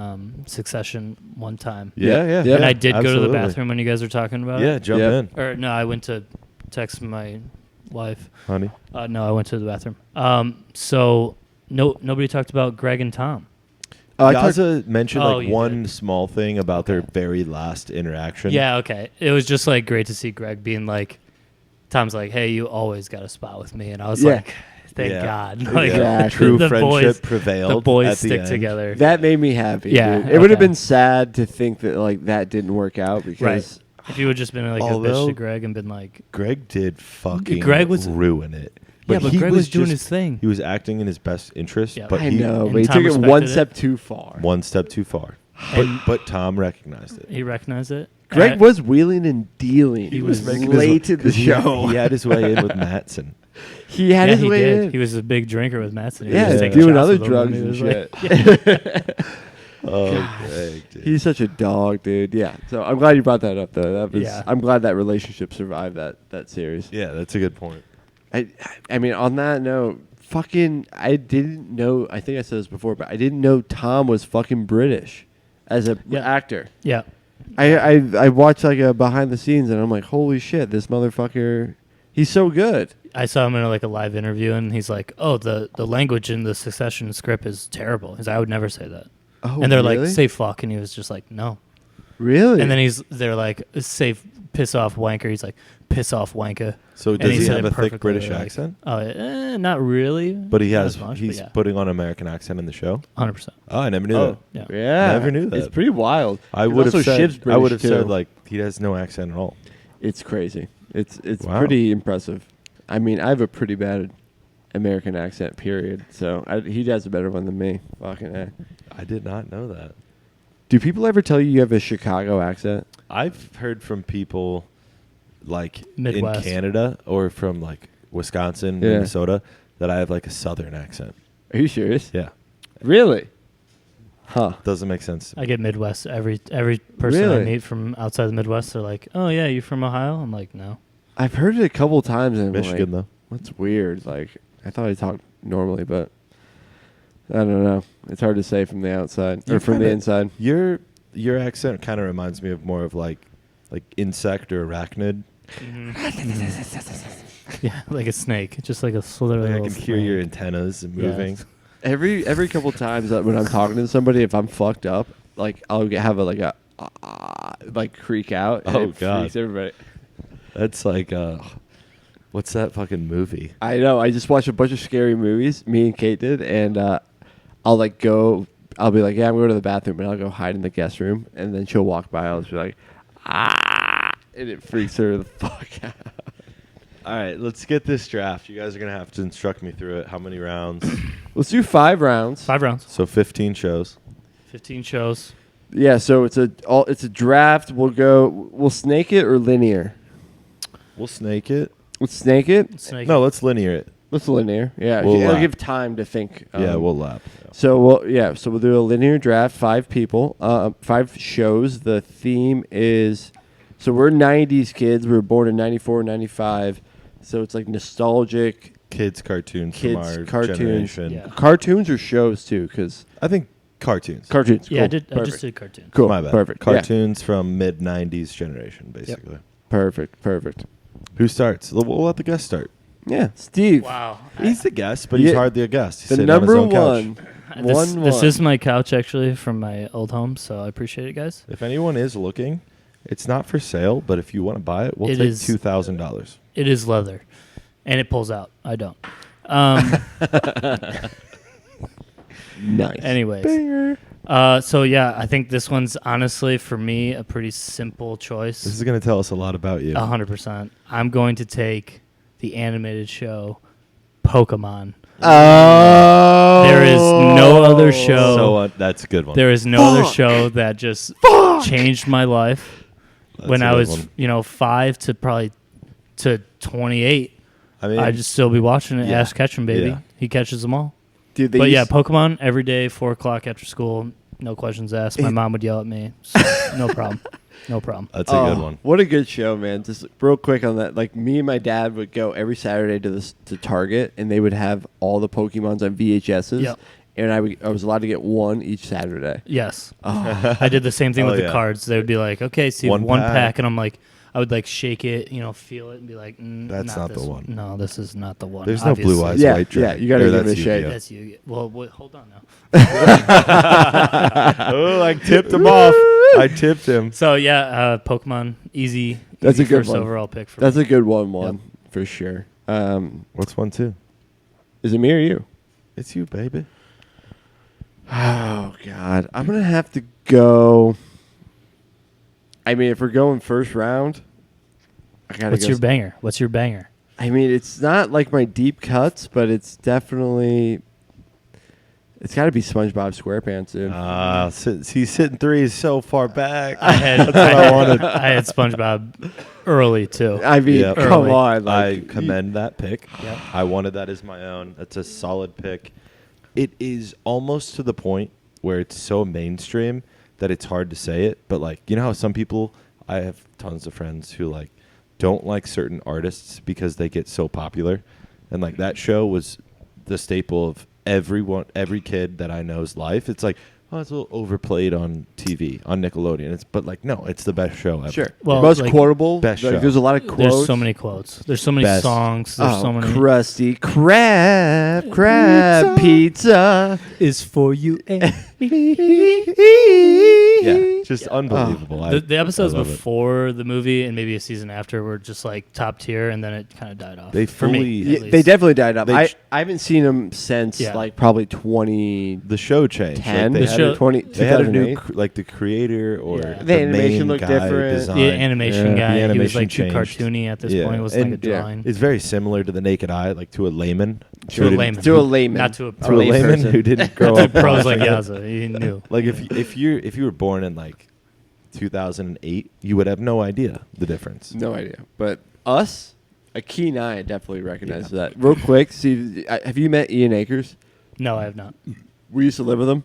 Succession one time. Yeah. And I did go to absolutely. the bathroom when you guys were talking about Yeah, it. jump Yeah. in, Or no, I went to text my wife. honey. No, I went to the bathroom. So nobody talked about Greg and Tom. Gaza mentioned Oh, like you one did. small thing about their very last interaction. Yeah, okay. It was just like great to see Greg being like, Tom's like, hey, you always got a spot with me. And I was Yeah. like, thank Yeah. God. Yeah. Like, Exactly. True the friendship boys, prevailed. the boys at the stick end. together. That made me happy. Yeah, dude. It would have okay. been sad to think that like that didn't work out because Right. If you had just been like a bitch Although- to Greg and been like, Greg did fucking Greg was- ruin it. yeah, but he Greg was doing just- his thing. He was acting in his best interest, Yeah. but I he know, and but he Tom took it respected one it. step too far. one step too far. And- But Tom recognized it. He recognized it. Greg And was wheeling and dealing. He was making late to his, the 'cause show. He had his way in with Matson. He had yeah, his he way did. in. He was a big drinker with Matson. He Yeah, was taking doing shots other with him drugs he and was shit. like- Oh, Greg, dude. He's such a dog, dude. Yeah. So I'm glad you brought that up, though. That was. Yeah. I'm glad that relationship survived that series. Yeah, that's a good point. I mean, on that note, fucking, I didn't know. I think I said this before, but I didn't know Tom was fucking British as a Yeah. actor. Yeah. I watched like a behind the scenes, and I'm like, holy shit, this motherfucker, he's so good. I saw him in like a live interview, and he's like, "Oh, the language in the Succession script is terrible." He's like, "I would never say that." Oh, And they're really? like, "Say fuck," and he was just like, "No." Really? And then they're like, "Say piss off wanker." He's like, "Piss off wanker." So And does he said have it a thick perfectly, British like- accent? Oh, not really. But he Not has. as much, He's but yeah, putting on an American accent in the show. 100%. Oh, I never knew Oh, that. Yeah. yeah. Never knew that. It's pretty wild. I And would have also said. Shiv's I would British, have said too. like he has no accent at all. It's crazy. It's Wow. pretty impressive. I mean, I have a pretty bad American accent, period. So he has a better one than me. Fucking A. I did not know that. Do people ever tell you have a Chicago accent? I've heard from people like Midwest. in Canada or from like Wisconsin, Yeah. Minnesota, that I have like a southern accent. Are you serious? Yeah, Really? Huh. doesn't make sense. I get Midwest. Every person Really? I meet from outside the Midwest, they're like, "Oh yeah, you from Ohio?" I'm like, "No." I've heard it a couple times, and I'm Michigan like, though. that's weird. Like, I thought I talked normally, but I don't know. It's hard to say from the outside or You from the kinda- inside. Your accent kind of reminds me of more of like insect or arachnid. Yeah, like a snake, just like a slither. Like I little can hear your snake. antennas Yeah. moving. Every couple times that when I'm talking to somebody, if I'm fucked up, like I'll have a like creak out. And Oh, it God. freaks everybody. That's like what's that fucking movie? I know. I just watched a bunch of scary movies. Me and Kate did, and I'll like go. I'll be like, yeah, I'm going to the bathroom, and I'll go hide in the guest room, and then she'll walk by. I'll just be like, ah, And it freaks her the fuck out. All right, let's get this draft. You guys are going to have to instruct me through it. How many rounds? Let's do 5 rounds. 5 rounds. So 15 shows. 15 shows. Yeah, so it's a draft. We'll snake it or linear. We'll snake it. Let's snake it. Snake. No, let's linear it. Let's linear. Yeah, We'll it'll lap. give time to think. Yeah, we'll lap. Yeah. So we'll do a linear draft. 5 people. 5 shows. The theme is, so we're 90s kids. We were born in 94, 95. So it's like nostalgic. Kids cartoons Kids from our cartoons. generation. Yeah. Cartoons or shows too, because I think cartoons. cartoons. Yeah, cool. I just did cartoons. Cool. My bad. Perfect. Yeah. Cartoons from mid 90s generation, basically. Perfect. Who starts? We'll let the guest start. Yeah, Steve. Wow. He's the guest, but he's Yeah. hardly a guest. He's The sitting on his number own couch. one. This is my couch, actually, from my old home, so I appreciate it, guys. If anyone is looking, it's not for sale, but if you want to buy it, we'll It take is- $2,000. It is leather, and it pulls out. I don't. Nice. Anyways. So, yeah, I think this one's honestly, for me, a pretty simple choice. This is going to tell us a lot about you. 100%. I'm going to take the animated show Pokemon. Oh. There is no other show. So that's a good one. There is no other show that just changed my life That's when a I good was, one. 5 to probably to 28. I mean, I'd just still be watching it. Yeah. Ash Ketchum, baby. Yeah. He catches them all. Dude, But yeah, Pokemon every day, 4 o'clock after school. No questions asked. My mom would yell at me. So no problem. No problem. that's a good one. What a good show, man. Just real quick on that. Like, me and my dad would go every Saturday to Target, and they would have all the Pokemons on VHSs. Yep. And I was allowed to get one each Saturday. Yes. Oh. I did the same thing Oh, with yeah. the cards. They would be like, okay, see, One one pack. pack. And I'm like, I would like shake it, feel it, and be like, That's not the this one. No, this is not the one. There's no blue eyes, Yeah, white yeah, dragon. you gotta Or give it that's a shake. Yu-Gi-Oh. That's you. Well, wait, hold on now. Oh, I tipped him off. I tipped him. So yeah, Pokemon, easy. That's easy a good first one. overall pick for That's me. a good one for sure. What's 1, 2? Is it me or you? It's you, baby. Oh, God. I'm going to have to go. I mean, if we're going first round, I got to go. What's your banger? I mean, it's not like my deep cuts, but it's definitely. It's got to be SpongeBob SquarePants, dude. He's hitting threes so far back. I had I wanted. I had SpongeBob early too. I mean, Yep. come Early. on. I Like, commend that pick. Yep. I wanted that as my own. That's a solid pick. It is almost to the point where it's so mainstream that it's hard to say it. But like, you know how some people, I have tons of friends who like don't like certain artists because they get so popular, and like that show was the staple of every kid that I know's life. It's like, oh, it's a little overplayed on TV on Nickelodeon. But like, no, it's the best show ever. Sure. Well, most like, quotable. best like, show. there's a lot of quotes. There's so many quotes. There's so many Best. songs. There's so many. Krusty crab pizza. Is for you and Yeah, just unbelievable. the episodes I love it. before the movie and maybe a season after were just like top tier, and then it kind of died off. They for me, fully- at Yeah, least. they definitely died up. They I haven't seen them since Yeah. like probably 2010. The show changed. Like, The show- 2008. like the creator or Yeah. The animation main looked guy different. design. The animation Yeah. guy. The He was animation like too changed. cartoony at this Yeah. point. It wasn't And- like a yeah. drawing. It's very similar to the naked eye, like to a layman. To who a didn't- layman. To a layman. Not to a To pro. a layman who didn't grow To up. pros like watching it. Yaza. He knew. Like if you were born in like 2008, you would have no idea the difference. No idea. But us, a keen eye, definitely recognize that. Real quick, see, have you met Ian Akers? No, I have not. We used to live with him.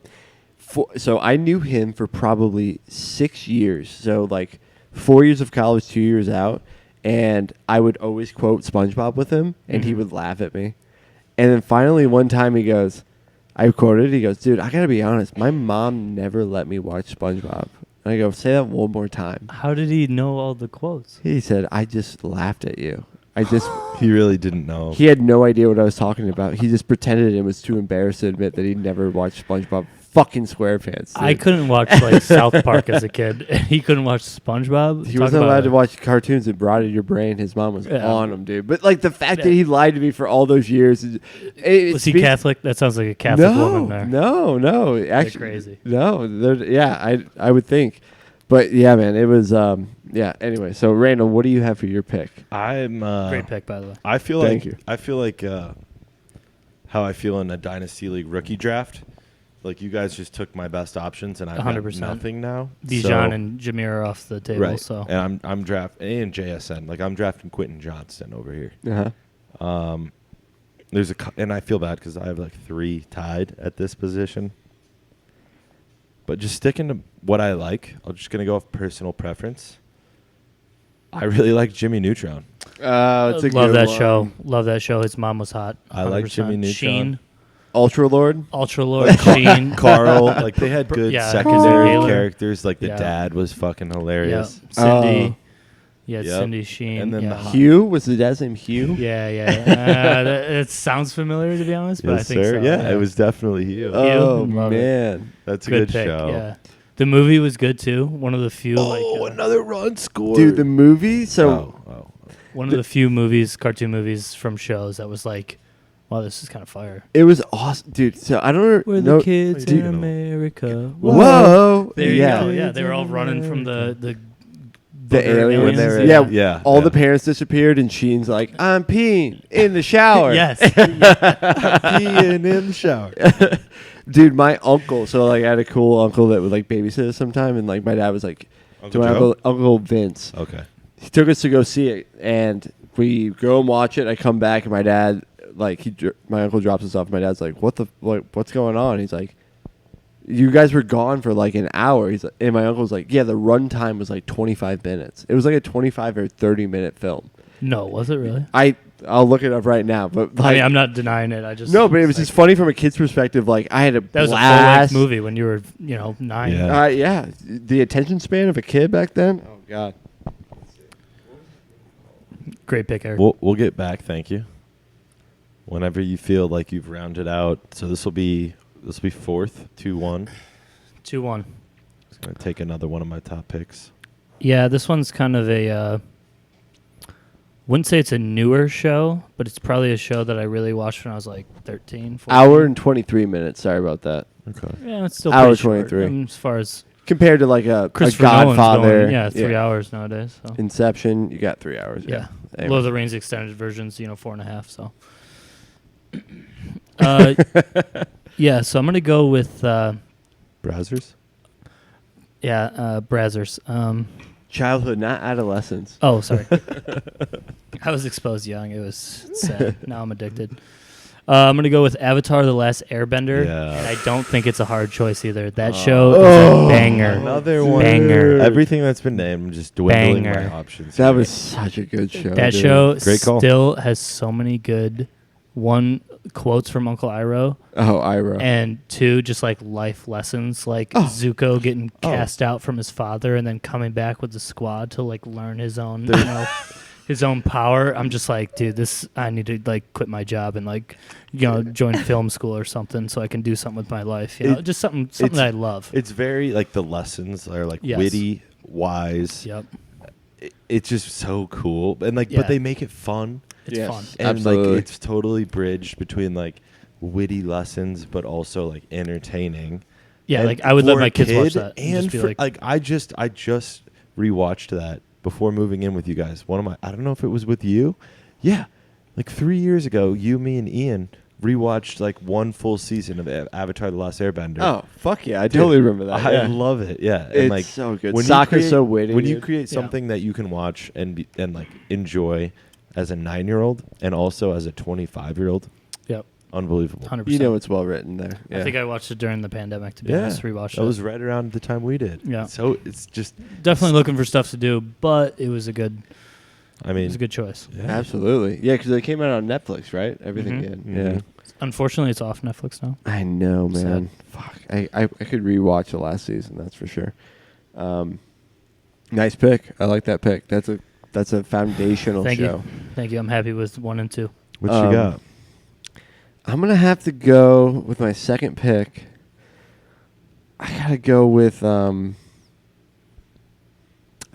So I knew him for probably 6 years. So like 4 years of college, 2 years out. And I would always quote SpongeBob with him, and he Mhm. would laugh at me. And then finally one time he goes, I quoted, he goes, dude, I got to be honest. My mom never let me watch SpongeBob. And I go, say that one more time. How did he know all the quotes? He said, I just laughed at you. I just, He really didn't know. he had no idea what I was talking about. He just pretended and was too embarrassed to admit that he'd never watched SpongeBob fucking SquarePants. I dude. couldn't watch like South Park as a kid. He couldn't watch SpongeBob. He Talk wasn't about allowed it. to watch cartoons that rotted your brain. His mom was Yeah. on him, dude. But like the fact Yeah. that he lied to me for all those years. Was he Catholic? That sounds like a Catholic woman there. No. They're Actually, crazy. no. Yeah, I would think. But yeah, man, it was yeah. Anyway, so Randall, what do you have for your pick? I'm Great pick, by the way. I feel Thank like you. I feel like how I feel in a Dynasty League rookie draft. Like you guys just took my best options, and I've got 100%. nothing now. Bijan and Jameer are off the table. Right. So And I'm drafting and JSN. Like I'm drafting Quentin Johnston over here. Uh-huh. There's and I feel bad because I have like 3 tied at this position. But just sticking to what I like, I'm just gonna go off personal preference. I really like Jimmy Neutron. It's a love good that one. show. Love that show. His mom was hot. I like 100%. Jimmy Neutron. Sheen, Ultra Lord. Ultra Lord, Sheen. Carl, like they had good Yeah, secondary Carl. characters. Like the Yeah. dad was fucking Yeah, hilarious. Cindy. Yeah, Yep. Cindy Sheen. And then yeah. the hot- Hugh was the dad's name. Hugh. Yeah. It sounds familiar, to be honest, but I Yes, think sir. so. Yeah, it was definitely you. Oh Love it. man. That's a good good pick. show. Yeah, the movie was good too. One of the few Another run scored. Dude, the movie. So one of the few cartoon movies from shows that was like, wow, this is kind of fire. it was awesome, dude. So I don't We're know. the kids Dude. in America. Whoa. There you yeah. go. Yeah, they were all running from the The booger aliens. When they were- Yeah. yeah. All yeah. the parents disappeared, and Sheen's like, "I'm peeing in the shower." Yes. Peeing in the shower. Dude, my uncle. So like, I had a cool uncle that would like babysit us sometime, and like my dad was like, Uncle to my Joe? Uncle Vince. Okay. He took us to go see it, and we go and watch it. I come back, and my dad, like, my uncle drops us off. My dad's like, what's going on?" He's like, "You guys were gone for like an hour." And my uncle's like, "Yeah, the run time was like 25 minutes. It was like a 25 or 30-minute film." No, was it really? I'll look it up right now, but like, I mean, I'm not denying it. I just no, but it was like, just funny from a kid's perspective. Like, I had a that was a blast. full length movie when you were 9. Yeah. Yeah, the attention span of a kid back then. Oh God. Great pick, Eric. We'll get back. Thank you. Whenever you feel like you've rounded out, so this will be fourth, 2-1. 2-1. Just gonna take another one of my top picks. Yeah, this one's kind of a. Wouldn't say it's a newer show, but it's probably a show that I really watched when I was like 13, 14. Hour and 23 minutes. Sorry about that. Okay. Yeah, it's still Hour pretty short, 23. as far as Compared to like a Christopher Nolan's Godfather. going, 3 hours nowadays. So. Inception, you got 3 hours. Yeah. Anyway. Lord of the Rings extended versions, 4.5. So. Yeah, so I'm gonna go with Browsers. Brazzers. Childhood, not adolescence. Oh, sorry. I was exposed young. It was sad. Now I'm addicted. I'm going to go with Avatar: The Last Airbender. Yeah. And I don't think it's a hard choice either. That show is a banger. Another one. Banger. Everything that's been named, I'm just dwindling Banger. my options. That here. was such a good show. That dude. show Great call. still has so many good, quotes from Uncle Iroh, Oh, Ira. and 2, just like life lessons, like Zuko getting cast out from his father and then coming back with the squad to like learn his own, his own power. I'm just like, dude, I need to like quit my job and like, join film school or something so I can do something with my life. Just something that I love. It's very like the lessons are like Yes. witty, wise. Yep. It's just so cool, and like, Yeah. but they make it fun. It's Yes. fun. And Absolutely. like it's totally bridged between like witty lessons but also like entertaining. Yeah, And like I would let for my a kids watch kid that. And just be for, like, I just rewatched that before moving in with you guys. I don't know if it was with you. Yeah. Like 3 years ago, you, me, and Ian rewatched like one full season of Avatar: The Last Airbender. Oh, fuck yeah. I totally remember that. I yeah. love it. Yeah. And It's like so good. when you Soccer's create- so witty. When you dude. create Yeah. something that you can watch and like enjoy as a 9-year-old and also as a 25-year-old, yep, unbelievable. 100%. You know it's well written there. Yeah. I think I watched it during the pandemic, to be Yeah, honest. Rewatched that it. was right around the time we did. Yeah. So it's just, Definitely looking for stuff to do, but it was a good choice. yeah. Absolutely. Yeah, because it came out on Netflix, right? Everything Mhm. did. Mhm. Yeah. Unfortunately, it's off Netflix now. I know, Sad. man. Fuck. I could rewatch the last season, that's for sure. Nice pick. I like that pick. That's a foundational Thank show. you. I'm happy with 1 and 2. What you got? I'm gonna have to go with my second pick. I gotta go with I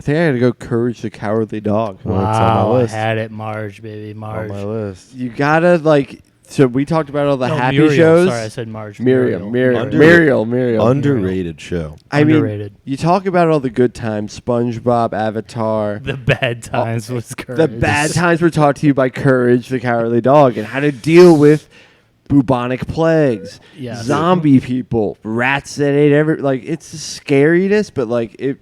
think I gotta go Courage the Cowardly Dog. Well, it's on my Wow, I list. had it. Marge, baby. Marge. On my list. You gotta like So we talked about all the happy Muriel. shows. Sorry, I said Marge. Muriel. Underrated Underrated show. I mean, Underrated. you talk about all the good times, SpongeBob, Avatar. The bad times was Courage. The bad times were taught to you by Courage, the Cowardly Dog, and how to deal with bubonic plagues, Yes. zombie people, rats that ate it's the scariness, but it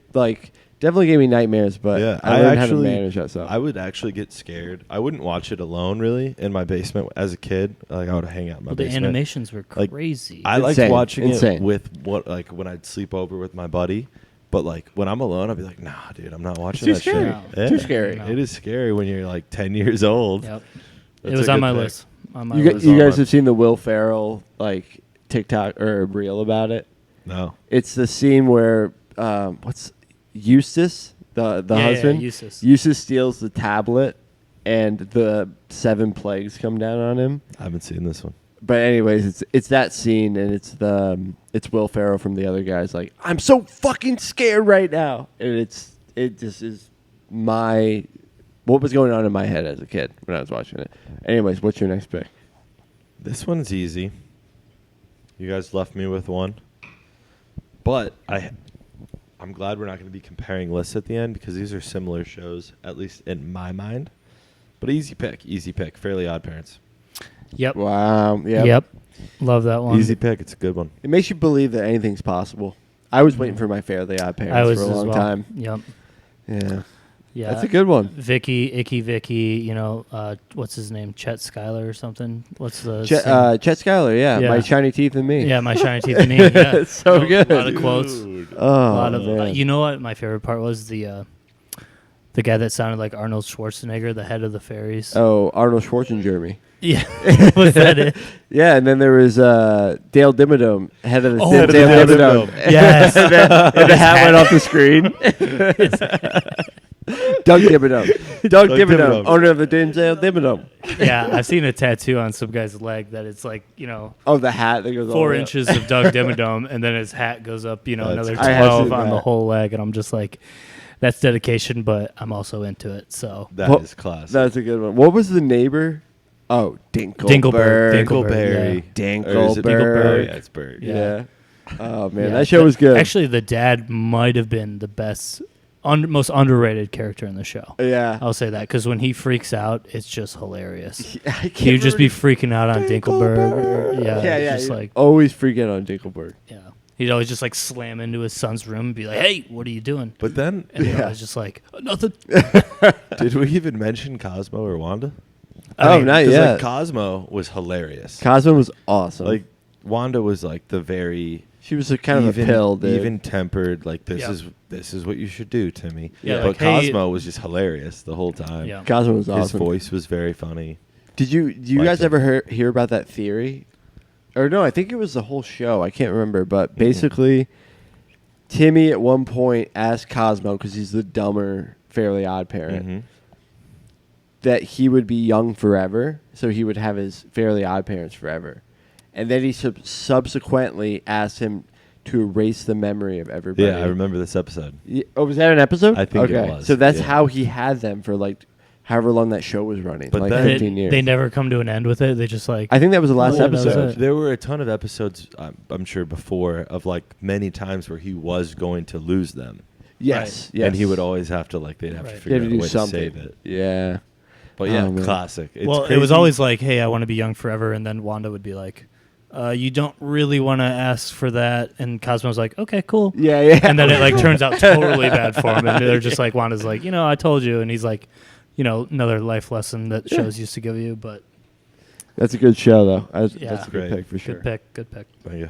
definitely gave me nightmares. But Yeah, I learned how to manage that stuff. I would actually get scared. I wouldn't watch it alone, really, in my basement as a kid. Like, I would hang out in my Well, the basement. animations were crazy. I liked Insane. watching Insane. it with when I'd sleep over with my buddy. But when I'm alone, I'd be like, nah, dude, I'm not watching too that scary. shit. No. Yeah. Too scary. No. It is scary when you're 10 years old. Yep. That's It was a on good my pick. list. On my You list. guys have seen the Will Ferrell TikTok or reel about it? No. It's the scene where what's Eustace, the husband. Eustace. Steals the tablet, and the 7 plagues come down on him. I haven't seen this one. But anyways, it's that scene, and it's Will Ferrell from The Other Guys. Like, I'm so fucking scared right now, and it just is what was going on in my head as a kid when I was watching it. Anyways, what's your next pick? This one's easy. You guys left me with one. But I'm glad we're not going to be comparing lists at the end because these are similar shows, at least in my mind. But easy pick. Fairly Odd Parents. Yep. Wow. Yep. Love that one. Easy pick. It's a good one. It makes you believe that anything's possible. I was waiting for my Fairly Odd I Parents was for a as long well. time. Yep. Yeah. Yeah. That's a good one. Icky Vicky, what's his name? Chet Schuyler or something? What's the Chet Schuyler, yeah. Yeah. My Shiny Teeth and Me. Yeah, My Shiny Teeth and Me. Yeah. It's so good. A lot of quotes. Dude. Oh, A lot of man. you know what my favorite part was the guy that sounded like Arnold Schwarzenegger, the head of the fairies. Oh, Arnold Schwarzenegger. Yeah. Was that it? Yeah, and then there was Dale Dimmadome, head of the Oh, Dale Dale Dimmadome. Yes. and the hat went off the screen. Doug Dimmadome. Doug Dimmadome, Dimmadome. owner of the Dale Dimmadome. Yeah, I've seen a tattoo on some guy's leg that it's like, Oh, the hat that goes all 4 the way up. inches of Doug Dimmadome, and then his hat goes up, another I have 12 seen on the that. whole leg, and I'm just like, that's dedication, but I'm also into it. So That is classic. That's a good one. What was the neighbor? Oh, Dinkleberg. Dingleberg. Dingleberry. Dinkleberg. Or is it Dingleberg? Oh, yeah, it's Bird. Yeah. Oh, man. Yeah, that show was good. Actually, the dad might have been the best, most underrated character in the show. Yeah. I'll say that because when he freaks out, it's just hilarious. I can't He'd just be remember- freaking out on Dinkleberg. Yeah, yeah. Just you'd like, always freak out on Dinkleberg. yeah. He'd always just like slam into his son's room and be like, "Hey, what are you doing?" But then, And Yeah. I was just like, "Nothing." did we even mention Cosmo or Wanda? Oh, not 'Cause, yet. Cosmo was hilarious. Cosmo was awesome. Wanda was the very she was a kind of a pill, dude. even tempered. This Yeah. this is what you should do, Timmy. Yeah, but like, hey- Cosmo was just hilarious the whole time. Yeah. Cosmo was His awesome. voice was very funny. Do you Liked guys it. ever hear about that theory? Or no, I think it was the whole show. I can't remember, but basically, Timmy at one point asked Cosmo, because he's the dumber Fairly Odd Parent, Mhm. that he would be young forever, so he would have his Fairly Odd Parents forever. And then he subsequently asked him to erase the memory of everybody. Yeah, I remember this episode. Oh, was that an episode? I think it was, So that's yeah. how he had them for however long that show was running, But then- 15 years. They never come to an end with it. They just like, I think that was the last Yeah, that was episode. it. There were a ton of episodes, I'm sure, before of many times where he was going to lose them. Yes, Right. yes. And he would always have to they'd have to Right. They figure had out to a do way something. to save it. Yeah. But yeah, Oh, man. classic. It's well, it crazy. was always like, "Hey, I want to be young forever," and then Wanda would be like, "You don't really want to ask for that," and Cosmo's like, "Okay, cool." Yeah, yeah. And then it turns out totally bad for him, and they're just like, Wanda's like, "I told you," and he's like, another life lesson that shows used to give you, but That's a good show, though. That's Yeah. a good Great. pick for sure. good pick. Thank you.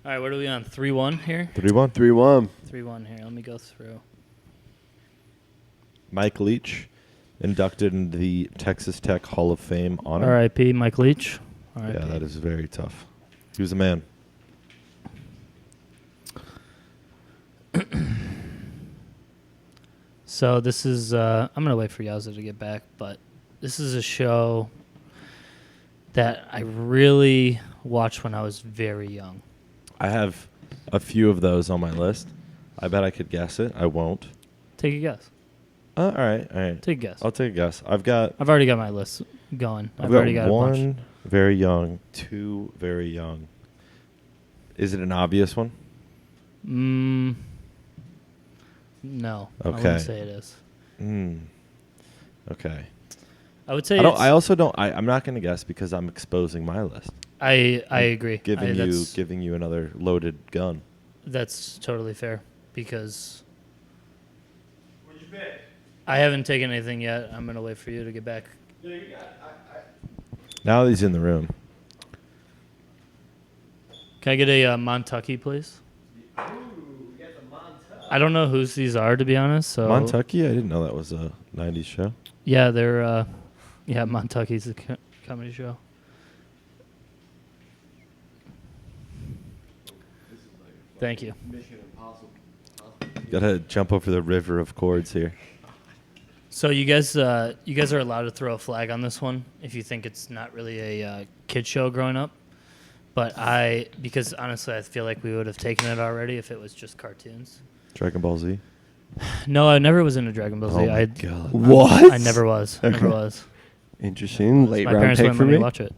All right, what are we on? 3-1 here. 3-1. 3-1. 3-1 here. Let me go through. Mike Leach, inducted into the Texas Tech Hall of Fame honor. R.I.P. Mike Leach. R.I.P. Yeah, that is very tough. He was a man. So this is, I'm going to wait for Yazza to get back, but this is a show that I really watched when I was very young. I have a few of those on my list. I bet I could guess it. I won't. Take a guess. All right. Take a guess. I'll take a guess. I've got I've already got my list going. I've already got got a bunch. one very young, two very young. Is it an obvious one? No. I Okay. wouldn't say it is. Okay. I would say I'm not going to guess because I'm exposing my list. I agree. Giving you another loaded gun. That's totally fair because what'd you pick? I haven't taken anything yet. I'm gonna wait for you to get back. Yeah, you got. Now he's in the room. Can I get a Montucky, please? Ooh, we got the Montucky. I don't know whose these are, to be honest. So Montucky? I didn't know that was a 90s show. Yeah, they're Montucky's a comedy show. Thank you. Mission Impossible. Gotta jump over the river of chords here. So you guys are allowed to throw a flag on this one if you think it's not really a kid show growing up. But because honestly, I feel like we would have taken it already if it was just cartoons. Dragon Ball Z? No, I never was into Dragon Ball Z. Oh my God. What? I never was. Okay. Never was. Interesting. Late My round parents take wouldn't for let me me. watch it.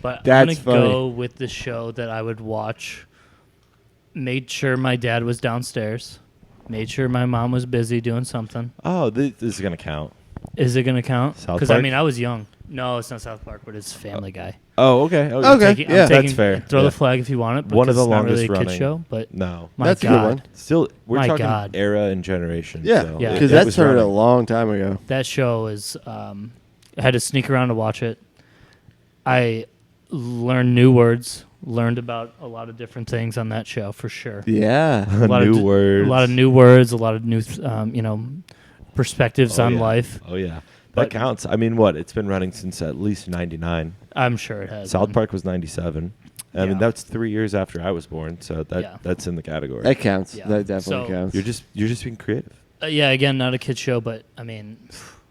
But That's I'm gonna go funny. with the show that I would watch. Made sure my dad was downstairs. Made sure my mom was busy doing something. Oh, this is going to count. Is it gonna count? South Because Park? I mean, I was young. No, it's not South Park, but it's Family Guy. Oh, okay. Okay. I'm yeah. That's fair. Throw Yeah. the flag if you want it. One of because the it's not really longest a kid running. show, but No. my That's a God, good one. Still, we're My talking God. era and generation. Yeah, so Yeah. because it that was started a running. long time ago. that show is. I had to sneak around to watch it. I learned new words. Learned about a lot of different things on that show for sure. Yeah. A lot New of words. A lot of new words. A lot of new, perspectives Oh, on yeah. life. Oh, yeah. But- That counts. I mean, what? It's been running since at least 99. I'm sure it has. South been. Park was 97. I Yeah. mean, that's 3 years after I was born, so Yeah. that's in the category. That counts. Yeah. That definitely So- counts. You're just being creative. Yeah, again, not a kid show, but I mean,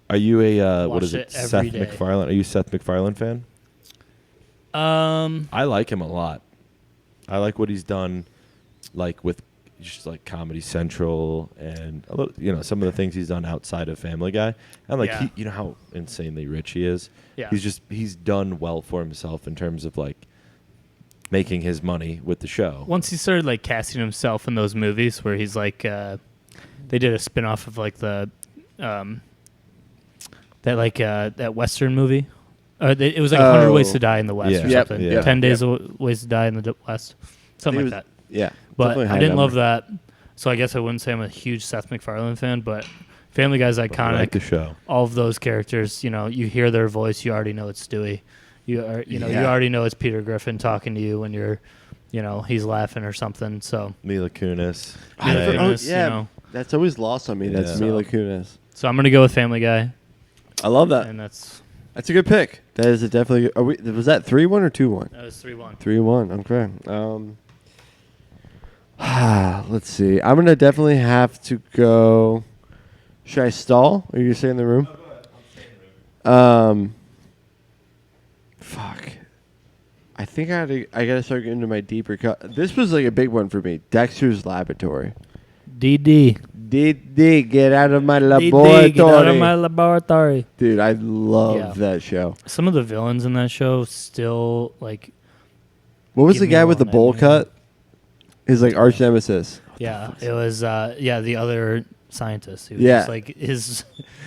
Are you a what Watched is it? it every Seth day. MacFarlane? Are you a Seth MacFarlane fan? I like him a lot. I like what he's done, like with just like Comedy Central and a little, some of the things he's done outside of Family Guy. And like Yeah. you know how insanely rich he is. Yeah. He's done well for himself in terms of like making his money with the show. once he started like casting himself in those movies where he's like, they did a spin-off of like the, that Western movie. It was like 100 Ways Oh. to Die in the West Yeah. or Yep, something. yeah. 10 Days Ways to Die in the West. Something He like was- that. Yeah. But definitely I high didn't number. love that. So I guess I wouldn't say I'm a huge Seth MacFarlane fan, but Family Guy's But I iconic. like the show. All of those characters, you hear their voice, you already know it's Stewie. You Yeah. already know it's Peter Griffin talking to you when you're, he's laughing or something. So Mila Kunis. I Mila don't- Kunis, yeah. That's always lost on me. That's Yeah. Mila Kunis. So I'm gonna go with Family Guy, I love that. and that's That's a good pick. That is a definitely. Was that 3-1 or 2-1? that was 3-1. 3-1. Okay. Let's see. I'm gonna definitely have to go. Should I stall? Are you stay in the room? go ahead. I'm staying in the room. Fuck. I think I gotta start getting into my deeper cut. This was like a big one for me. Dexter's Laboratory. DD. DD, get out of my DD, laboratory. get out of my laboratory. Dude, I love Yeah. that show. Some of the villains in that show still like, What was Give the me guy a with the little bowl nightmare. cut? His like arch nemesis. yeah, it was the other scientist. He was Yeah. just like his.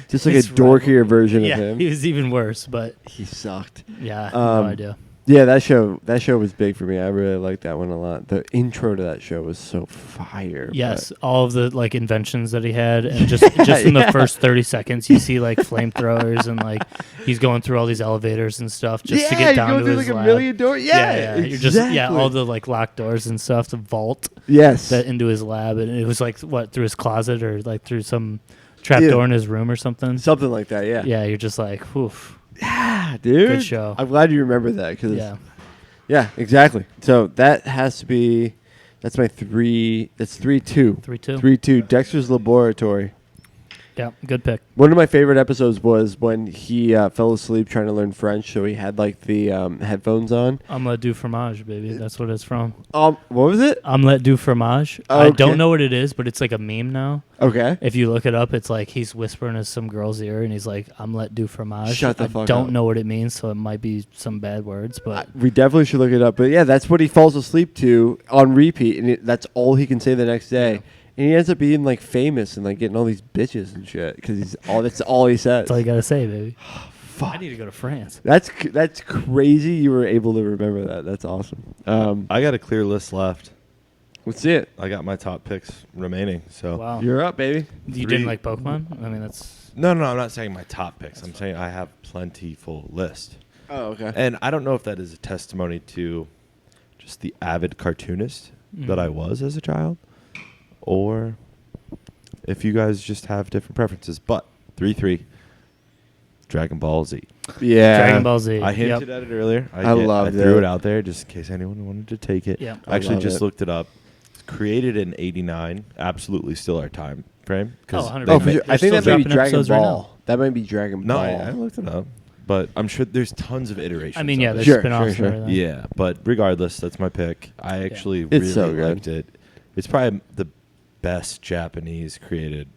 Just like a his dorkier rival. version Yeah, of him. he was even worse, but He sucked. yeah, Um, no idea. Yeah, that show was big for me. I really liked that one a lot. The intro to that show was so fire. Yes, all of the like inventions that he had, and just in the Yeah. first 30 seconds, you see like flamethrowers and like he's going through all these elevators and stuff just to Yeah, get you're down going to through his like lab. a million doors. Yeah, You're just all the like locked doors and stuff. The vault yes. that into his lab, and it was like what through his closet or like through some trap Yeah. door in his room or something. Something like that. Yeah. Yeah, you're just like, oof. Yeah, dude. Good show. I'm glad you remember that because Yeah. yeah, exactly. So that has to be. That's my 3. That's 3-2. 3-2. 3-2. Dexter's Laboratory. Yeah, good pick. One of my favorite episodes was when he fell asleep trying to learn French, so he had like the headphones on. Omelette du fromage, baby. That's what it's from. What was it? Omelette du fromage. Okay. I don't know what it is, but it's like a meme now. Okay. If you look it up, it's like he's whispering in some girl's ear, and he's like, omelette du fromage. Shut the fuck I up. don't know what it means, so it might be some bad words, but We definitely should look it up. But yeah, that's what he falls asleep to on repeat, and that's all he can say the next day. Yeah. And he ends up being like famous and like getting all these bitches and shit because that's all he says. that's all you gotta say, baby. Fuck. I need to go to France. That's crazy. You were able to remember that. That's awesome. I got a clear list left. Let's see it. I got my top picks remaining. So Wow. You're up, baby. You Three- didn't like Pokemon? I mean, that's... no, I'm not saying my top picks. I'm saying I have plentiful list. Oh, okay. And I don't know if that is a testimony to just the avid cartoonist that I was as a child, or if you guys just have different preferences. But 3-3, Dragon Ball Z. Yeah. Dragon Ball Z. I hinted at it earlier. I loved I threw it. it out there just in case anyone wanted to take it. Yeah. I actually love just it. looked it up. It's created in '89. Absolutely still our time frame. 'cause 100%. they Oh, for ma- sure. I They're think that still might be dropping Dragon episodes right Ball. now. That might be Dragon No, Ball. I looked it up. But I'm sure there's tons of iterations. I mean, yeah, of there's it. Sure, spin-offs sure, and sure. everything. Yeah, but regardless, that's my pick. I actually It's really so good. liked it. It's probably the best Japanese created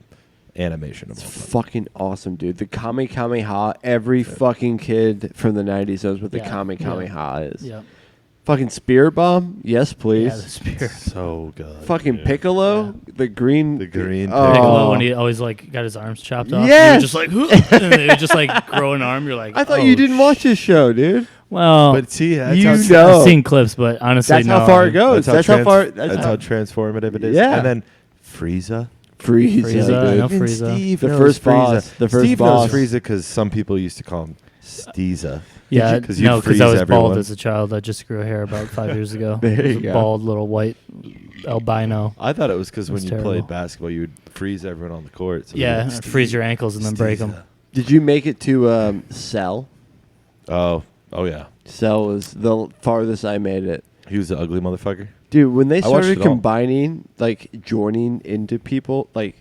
animation of all It's time. fucking awesome, dude. The Kamehameha, every fucking kid from the 90s knows what the Yeah. Kamehameha is. Yeah. Fucking Spirit Bomb? Yes, Yeah, please. the spear. So good. Fucking dude. Piccolo? The green... The green Oh. Piccolo, when he always like got his arms chopped off. Yes! He would just like, and they would just like grow an arm. You're like, I thought oh, you didn't watch this show, dude. Well, But see, that's You how, know. I've seen clips, but honestly, That's no. how far it goes. That's how far... That's how transformative it is. Yeah. And then Frieza. Frieza, Frieza, I dude. know Even Frieza. Steve The knows first Frieza. boss. The first Steve boss. knows Frieza because some people used to call him Steeza. Yeah, Because you'd no, because freeze I was everyone. bald as a child. I just grew hair about 5 years ago. There I was you a go. bald little white albino. I thought it was because when That's you terrible. played basketball, you would freeze everyone on the court. So Yeah, they'd be like, freeze your ankles and then break them. Steeza. Did you make it to Cell? Oh yeah. Cell was the farthest I made it. He was the ugly motherfucker. Dude, when they I watched started it all. combining, like joining into people, like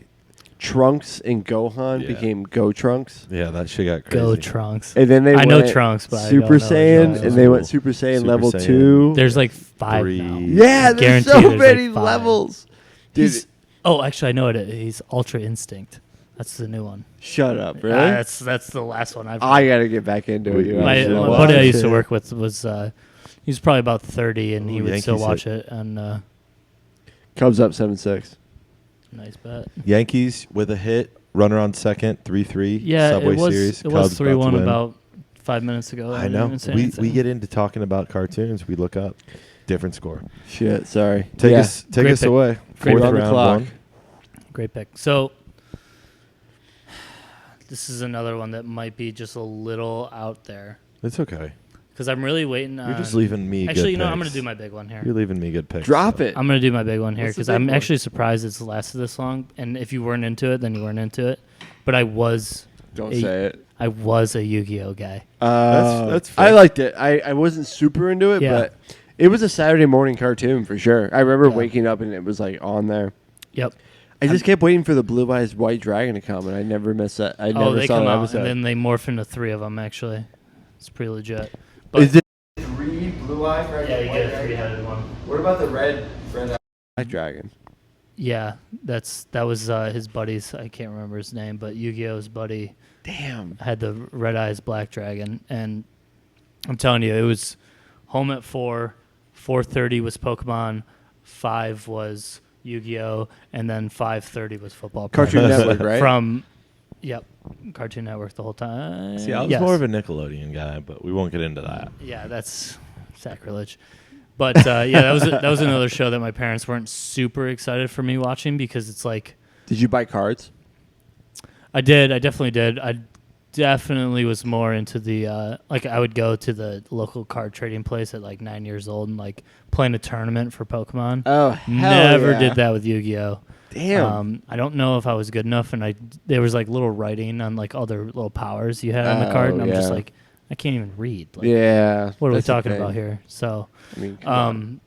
Trunks and Gohan Yeah. became Go Trunks. Yeah, that shit got crazy. Go Trunks. And then they I know went Trunks, but I Super don't know Saiyan, Trunks. and they went Super Saiyan Super level Saiyan. 2. There's like 5 Three. now. yeah, there's Guaranteed so there's, many like, 5. levels. Dude, Oh, actually, I know it. He's Ultra Instinct. That's the new one. shut up, really? That's the last one I've. I gotta get back into it. You my actually my watch buddy I it. used to work with was he was probably about 30, and he Ooh, would still Yankees watch hit. it. And Cubs up 7-6. nice bet. Yankees with a hit, runner on second, 3-3. Yeah, Subway it was Series. it was Cubs about to 3-1 win. about 5 minutes ago. I didn't know. even say We anything. get into talking about cartoons. We look up different score. Shit, sorry. Take Yeah. us Great pick. away. Great Fourth pick. On the round clock. one. Great pick. So this is another one that might be just a little out there It's okay. because I'm really waiting on. You're just leaving me. Actually, good you know, I'm picks. going to do my big one here. You're leaving me good picks. Drop so. it. I'm going to do my big one here What's the because big I'm one? actually surprised it's lasted this long. And if you weren't into it, then you weren't into it. But I was Don't a- say it. I was a Yu-Gi-Oh guy. That's I fair. liked it. I wasn't super into it, Yeah. but it was a Saturday morning cartoon for sure. I remember Yeah. waking up and it was like on there. Yep. I just kept waiting for the blue eyes white dragon to come, and I never missed that. I Oh, never they saw come that out episode. and then they morph into 3 of them. Actually, it's pretty legit. But Is it 3 blue eyes dragon? yeah, you get a 3-headed one. What about the red white dragon? Yeah, that was his buddy's. I can't remember his name, but Yu-Gi-Oh's buddy Damn. had the red eyes black dragon, and I'm telling you, it was home at 4. 4:30 was Pokemon. 5 was Yu-Gi-Oh, and then 5:30 was football. Cartoon Planet. Network, right? From, yep, Cartoon Network the whole time. See, I was Yes. more of a Nickelodeon guy, but we won't get into that. Yeah, that's sacrilege. But yeah, that was another show that my parents weren't super excited for me watching because it's like Did you buy cards? I definitely did. I definitely was more into the like I would go to the local card trading place at like 9 years old and like playing a tournament for Pokemon. Oh, hell Never yeah. did that with Yu-Gi-Oh. Damn. I don't know if I was good enough, and there was like little writing on like all their little powers you had on the card, and I'm just yeah. like, I can't even read. Like, yeah. what are we that's the talking thing. about here? So, I mean, come on.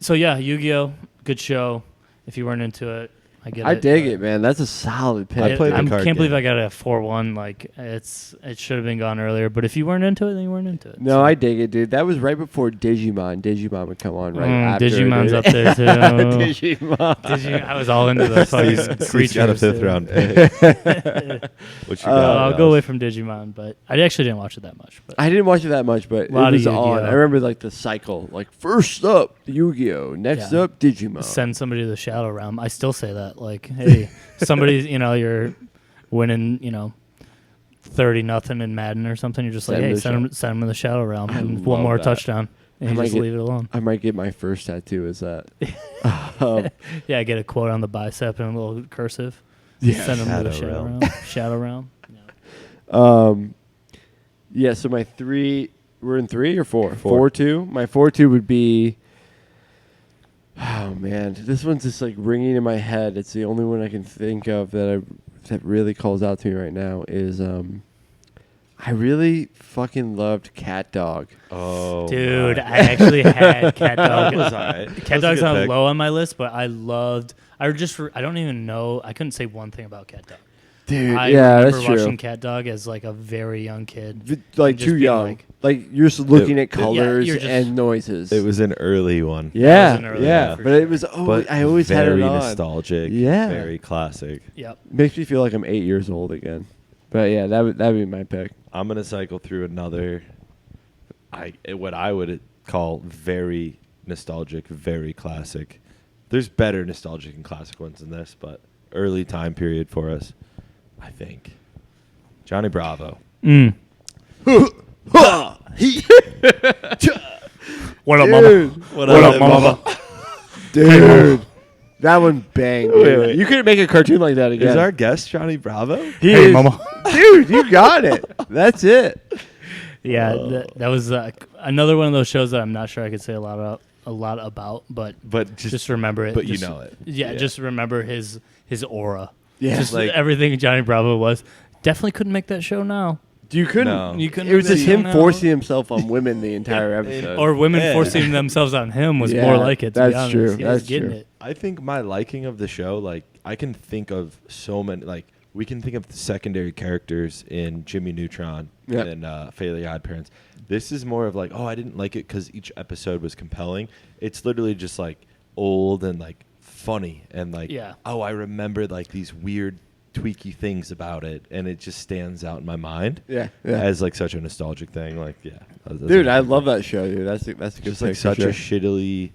so yeah, Yu-Gi-Oh, good show. If you weren't into it, I get I it. dig but it, man. That's a solid pick. I played I the card can't believe game. I got a 4-1. Like it should have been gone earlier. But if you weren't into it, then you weren't into it. No, So. I dig it, dude. That was right before Digimon. Digimon would come on right after. Digimon's dude. up there too. Digimon. I was all into the fucking He's got a creatures. 5th dude. round pick. What you got? I'll Dallas? go away from Digimon, but I actually didn't watch it that much. But I didn't watch it that much, but it Lot of was Yu-Gi-Oh. on. I remember like the cycle. Like first up, Yu-Gi-Oh. Next Yeah. up, Digimon. send somebody to the Shadow Realm. I still say that. Like, hey, somebody's, you're winning, 30-0 in Madden or something. You're just like, hey, send them to the Shadow Realm I and one love more that. touchdown. And I you might just get- leave it alone. I might get my first tattoo as that. um, Yeah, get a quote on the bicep and a little cursive. Yeah. Send them to the Shadow Shadow Realm. Realm. Shadow Realm. Yeah. Yeah, so my 3, we're in 3 or 4? 4. 4-2. My 4-2 would be, oh man, this one's just like ringing in my head. It's the only one I can think of that really calls out to me right now is I really fucking loved Cat Dog. Oh, Dude, my. I actually had Cat Dog. That was alright. That Cat was a Dog's good on pick. low on my list, but I don't even know. I couldn't say one thing about Cat Dog. Dude, I yeah, remember that's true. watching Cat Dog as like a very young kid. Like just too being young. Like you're just looking at colors you're just- and noises. It was an early one. yeah, was an early yeah, one for but it was. Oh, But I always had very it on. nostalgic. Yeah. Very classic. Yep. Makes me feel like I'm 8 years old again. But yeah, that'd be my pick. I'm gonna cycle through another. What I would call very nostalgic, very classic. There's better nostalgic and classic ones than this, but early time period for us, I think. Johnny Bravo. What up, Dude, What up, mama? dude, that one banged. Wait, dude. wait. You couldn't make a cartoon like that again. Is our guest Johnny Bravo? He Hey, is- mama. dude, you got it. That's it. Yeah, that was another one of those shows that I'm not sure I could say a lot about, but But just remember it. But you Just- know it. Yeah, Yeah. just remember his aura. Yeah. Just Like- everything Johnny Bravo was. Definitely couldn't make that show now. You couldn't. No. You couldn't. It was make just that show him now. forcing himself on women the entire episode. Or women Yeah. forcing themselves on him was Yeah, more like it. To that's be honest. true. He was That's getting true. it. I think my liking of the show, like I can think of so many, like we can think of the secondary characters in Jimmy Neutron Yep. and Fairly Odd Parents. This is more of like, oh, I didn't like it because each episode was compelling. It's literally just like old and like funny and like, Yeah. oh, I remember like these weird tweaky things about it, and it just stands out in my mind yeah, yeah. as like such a nostalgic thing. Like, yeah, that's Dude, what I I'm love that show, dude. That's a good just pick like for such sure. a shittily,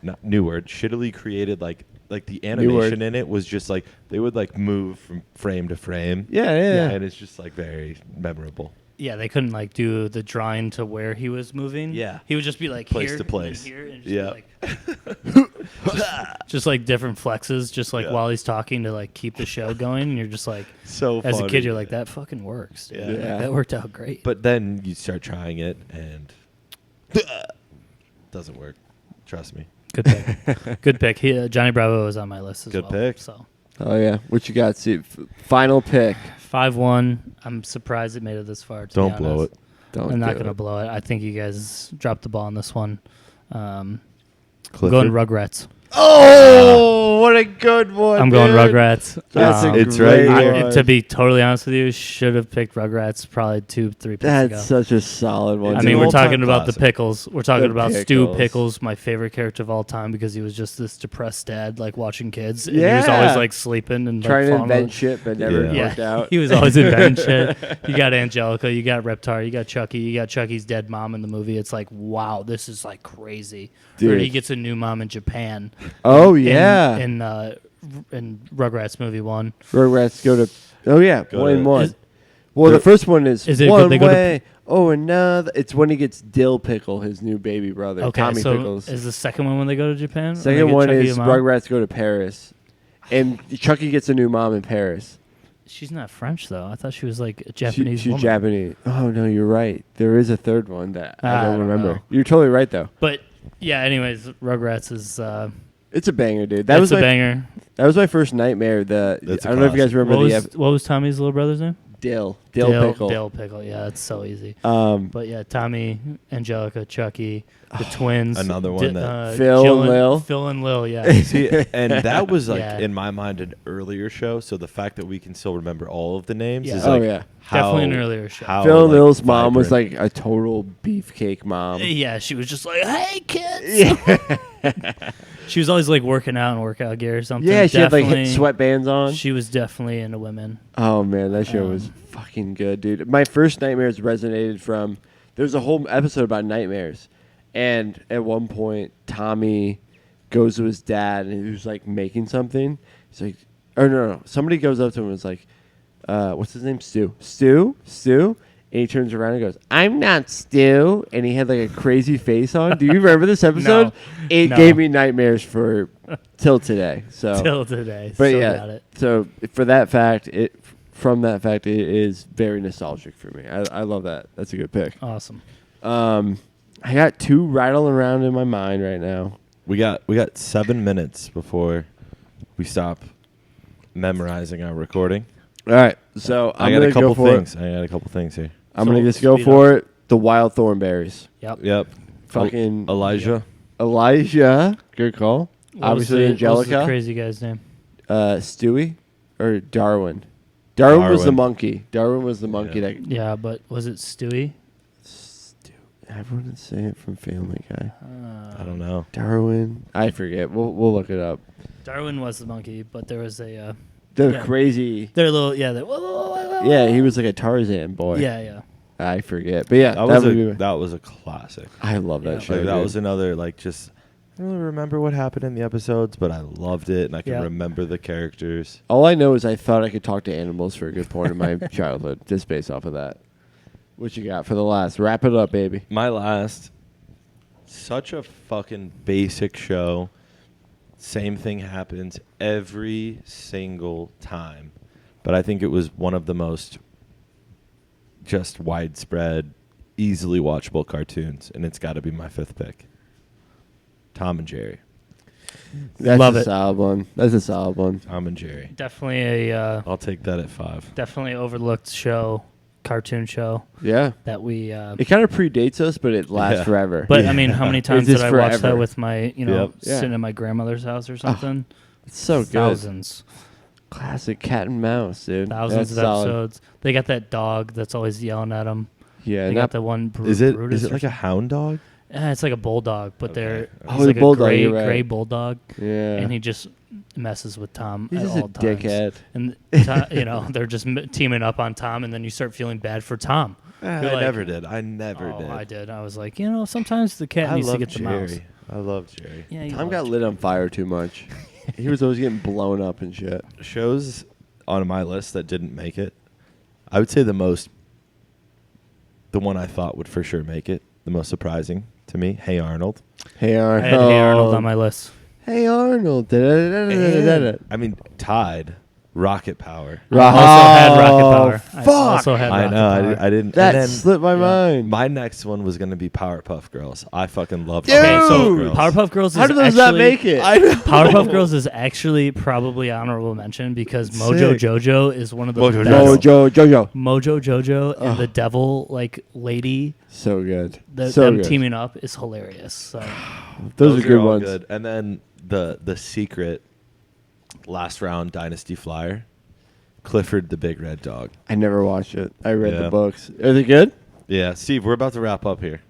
not new word, shittily created like the word. animation in it was just like they would like move from frame to frame. Yeah, yeah. And it's just like very memorable. Yeah, they couldn't like do the drawing to where he was moving. Yeah. He would just be like Place here to place. and here and just Yeah. be like just like different flexes, just like Yeah. while he's talking to like keep the show going. And you're just like, So as a funny. kid, you're like, that fucking works. dude. Yeah. Like, Yeah. that worked out great. But then you start trying it and doesn't work. Trust me. Good pick. Good pick. Johnny Bravo was on my list as Good well. pick. So Oh yeah. What you got? See, final pick. 5-1. I'm surprised it made it this far. To Don't be blow honest. it. Don't. I'm not do going to it. blow it. I think you guys dropped the ball on this one. I'm Clifford. going Rugrats. Oh, what a good one. I'm going dude. Rugrats. That's a It's great right here. one. To be totally honest with you, should have picked Rugrats probably 2-3 picks That's ago. such a solid one. I It's mean, an we're all-time talking about the classic. Pickles. We're talking The about Stu Pickles. Pickles, my favorite character of all time, because he was just this depressed dad, like watching kids. And he was Yeah. always like sleeping and trying like, to falling invent shit, but never Yeah. worked out. He was always inventing shit. You got Angelica, you got Reptar, you got Chucky, you got Chucky's dead mom in the movie. It's like, wow, this is like crazy. Or Dude. he gets a new mom in Japan. Oh in- yeah. in Rugrats movie 1. Rugrats go to. Oh yeah, Go 1 to- and 1. Is- Well, the They're- first one is Is it one good they go to- way. Oh, another. It's when he gets Dill Pickle, his new baby brother, Okay, Tommy so Pickles. is the second one when they go to Japan? When they Second get one Chucky is a mom? Rugrats go to Paris, and Chucky gets a new mom in Paris. She's not French though. I thought she was like a Japanese She's woman. Japanese. Oh no, you're right. There is a third one that I don't remember. know. You're totally right though. But yeah, anyways, Rugrats is It's a banger, dude. that's was a my banger. That was my first nightmare. That's a I don't know if you guys classic. remember What the was, what was Tommy's little brother's name? Dill pickle. Dill pickle. Yeah, it's so easy. Um, But yeah, Tommy, Angelica, Chucky, the twins. Another one that- Phil Jill and Lil. Phil and Lil, yeah. See, and that was like Yeah. in my mind an earlier show. So the fact that we can still remember all of the names Yeah. is Oh, like yeah. how, Definitely an earlier show. how, Phil and like, Lil's mom was vibrant. like a total beefcake mom. Yeah, she was just like, "Hey, kids." She was always like working out in workout gear or something. Yeah, she had like Definitely- sweatbands on. She was definitely into women. Oh man, that show was fucking good, dude. My first nightmares resonated from. There's a whole episode about nightmares, and at one point, Tommy goes to his dad and he was like making something. He's like, "Oh no, somebody goes up to him and was like, what's his name? Stu." And he turns around and goes, "I'm not Stu." And he had like a crazy face on. Do you remember this episode? It No. gave me nightmares for till today. So Till today. but Still yeah, got it. so for that fact, it is very nostalgic for me. I love that. That's a good pick. Awesome. I got two rattling around in my mind right now. We got 7 minutes before we stop memorizing our recording. All right, so I I'm got gonna a couple go for things. I got a couple things here. I'm So gonna just go speed for it. The wild thornberries. Yep. Yep. Fucking Elijah. Elijah. Good call. What was Obviously the- what was the Angelica. crazy guy's name? Stewie or Darwin. Darwin was the Darwin. monkey. Darwin was the monkey Yeah. that. Yeah, but was it Stewie? Everyone would say it from Family Guy. I don't know. Darwin. I forget. We'll look it up. Darwin was the monkey, but there was a The Yeah. crazy. they're little whoa, whoa, whoa. Yeah, he was like a Tarzan boy. Yeah. I forget. But yeah, That was a classic. I love that Yeah. show. Like, that dude. was another like just. I don't really remember what happened in the episodes, but I loved it, and I can Yeah. remember the characters. All I know is I thought I could talk to animals for a good point in my childhood, just based off of that. What you got for the last? Wrap it up, baby. My last, such a fucking basic show. Same thing happens every single time, but I think it was one of the most just widespread, easily watchable cartoons, and it's got to be my fifth pick. Tom and Jerry. That's Love a it. solid one. That's a solid one. Tom and Jerry. Definitely a I'll take that at 5. definitely overlooked show, cartoon show Yeah. that we It kind of predates us, but it lasts Yeah. forever. but I mean, how many times just did I watch forever. that with my, Yep. Yeah. sitting at my grandmother's house or something? It's so good. Thousands. Classic cat and mouse, dude. Thousands That's of solid. episodes. They got that dog that's always yelling at them. Yeah. They not- got the one. Is it Brutus or like a hound dog? it's like a bulldog, but Okay. they're Oh, he's the like a bulldog, gray you're right. gray bulldog, yeah. and he just messes with Tom He's at just all a times. dickhead. And they're just teaming up on Tom, and then you start feeling bad for Tom. I You're like- never did. I never Oh, did. I did. I was like, sometimes the cat I needs to love get the Jerry. mouse. I love Jerry. Yeah, you Tom love got Jerry. lit on fire too much. He was always getting blown up and shit. Shows on my list that didn't make it. I would say the one I thought would for sure make it, the most surprising to me, Hey Arnold. Hey I Arnold. had Hey Arnold on my list. Hey Arnold. Da-da-da-da-da-da-da. I mean, tied Rocket Power. I also had Rocket Oh, Power. I fuck. also had I Rocket know. Power. I didn't. That and then slipped my mind. my next one was going to be Powerpuff Girls. I fucking love Dude! Powerpuff Girls. Powerpuff Girls is How did those actually, not make it? I know. Powerpuff Girls is actually probably honorable mention because Mojo Sick. Jojo is one of the Mojo best. Jojo. Jojo. Mojo Jojo and Ugh. the devil lady, So good. them good. teaming up is hilarious. So Those are good all ones. Good. And then the secret last round Dynasty flyer, Clifford the Big Red Dog. I never watched it. I read Yeah. the books. Are they good? Yeah, Steve, we're about to wrap up here.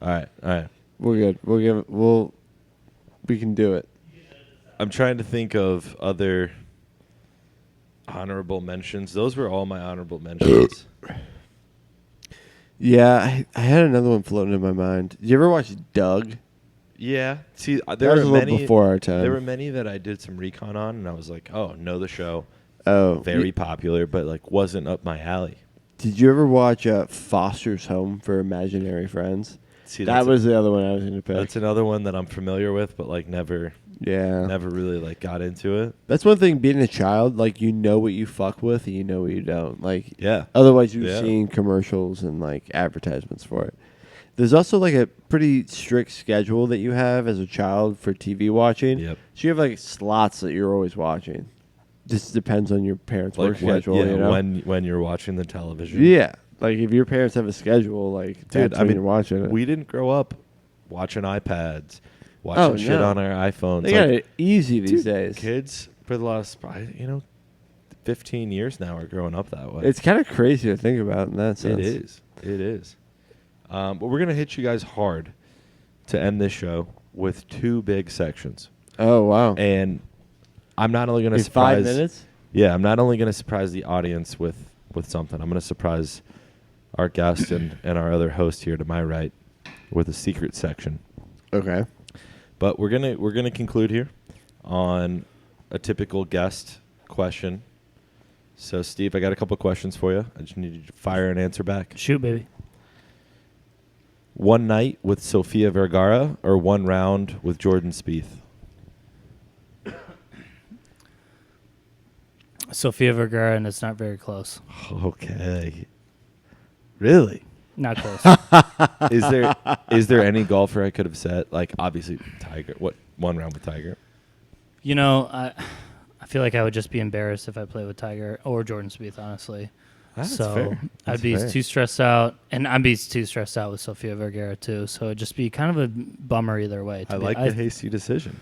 All right. We're good. We can do it. I'm trying to think of other honorable mentions. Those were all my honorable mentions. Yeah, I had another one floating in my mind. Did you ever watch Doug? Yeah. See, there That was were a little many before our time. There were many that I did some recon on, and I was like, "Oh, know the show, Oh, very popular, but like wasn't up my alley." Did you ever watch Foster's Home for Imaginary Friends? See, That was the other one I was going to pick. that's another one that I'm familiar with, but like never really like got into it. That's one thing. Being a child, like you know what you fuck with, and you know what you don't. Like Yeah. otherwise, you've Yeah. seen commercials and like advertisements for it. There's also like a pretty strict schedule that you have as a child for TV watching. Yep. So you have like slots that you're always watching. Just depends on your parents' Like work schedule. yeah, you know? when you're watching the television. Yeah. Like if your parents have a schedule, like Dude, that's when you're watching it. We didn't grow up watching iPads, watching shit no. on our iPhones. They got it easy these days. Kids for the last, 15 years now are growing up that way. It's kind of crazy to think about in that sense. It is. But we're going to hit you guys hard to end this show with 2 big sections. Oh, wow. And I'm not only going to In surprise 5 minutes? Yeah, I'm not only going to surprise the audience with something. I'm going to surprise our guest and our other host here to my right with a secret section. Okay. But we're gonna conclude here on a typical guest question. So, Steve, I got a couple questions for you. I just need you to fire an answer back. Shoot, baby. One night with Sofia Vergara or one round with Jordan Spieth? Sofia Vergara, and it's not very close. Okay. Really? Not close. Is there any golfer I could have said? Like, obviously, Tiger. What, one round with Tiger? You know, I feel like I would just be embarrassed if I played with Tiger or Jordan Spieth, honestly. That's so fair. I'd be too stressed out, and I'd be too stressed out with Sofia Vergara too. So it'd just be kind of a bummer either way. I like the hasty decision.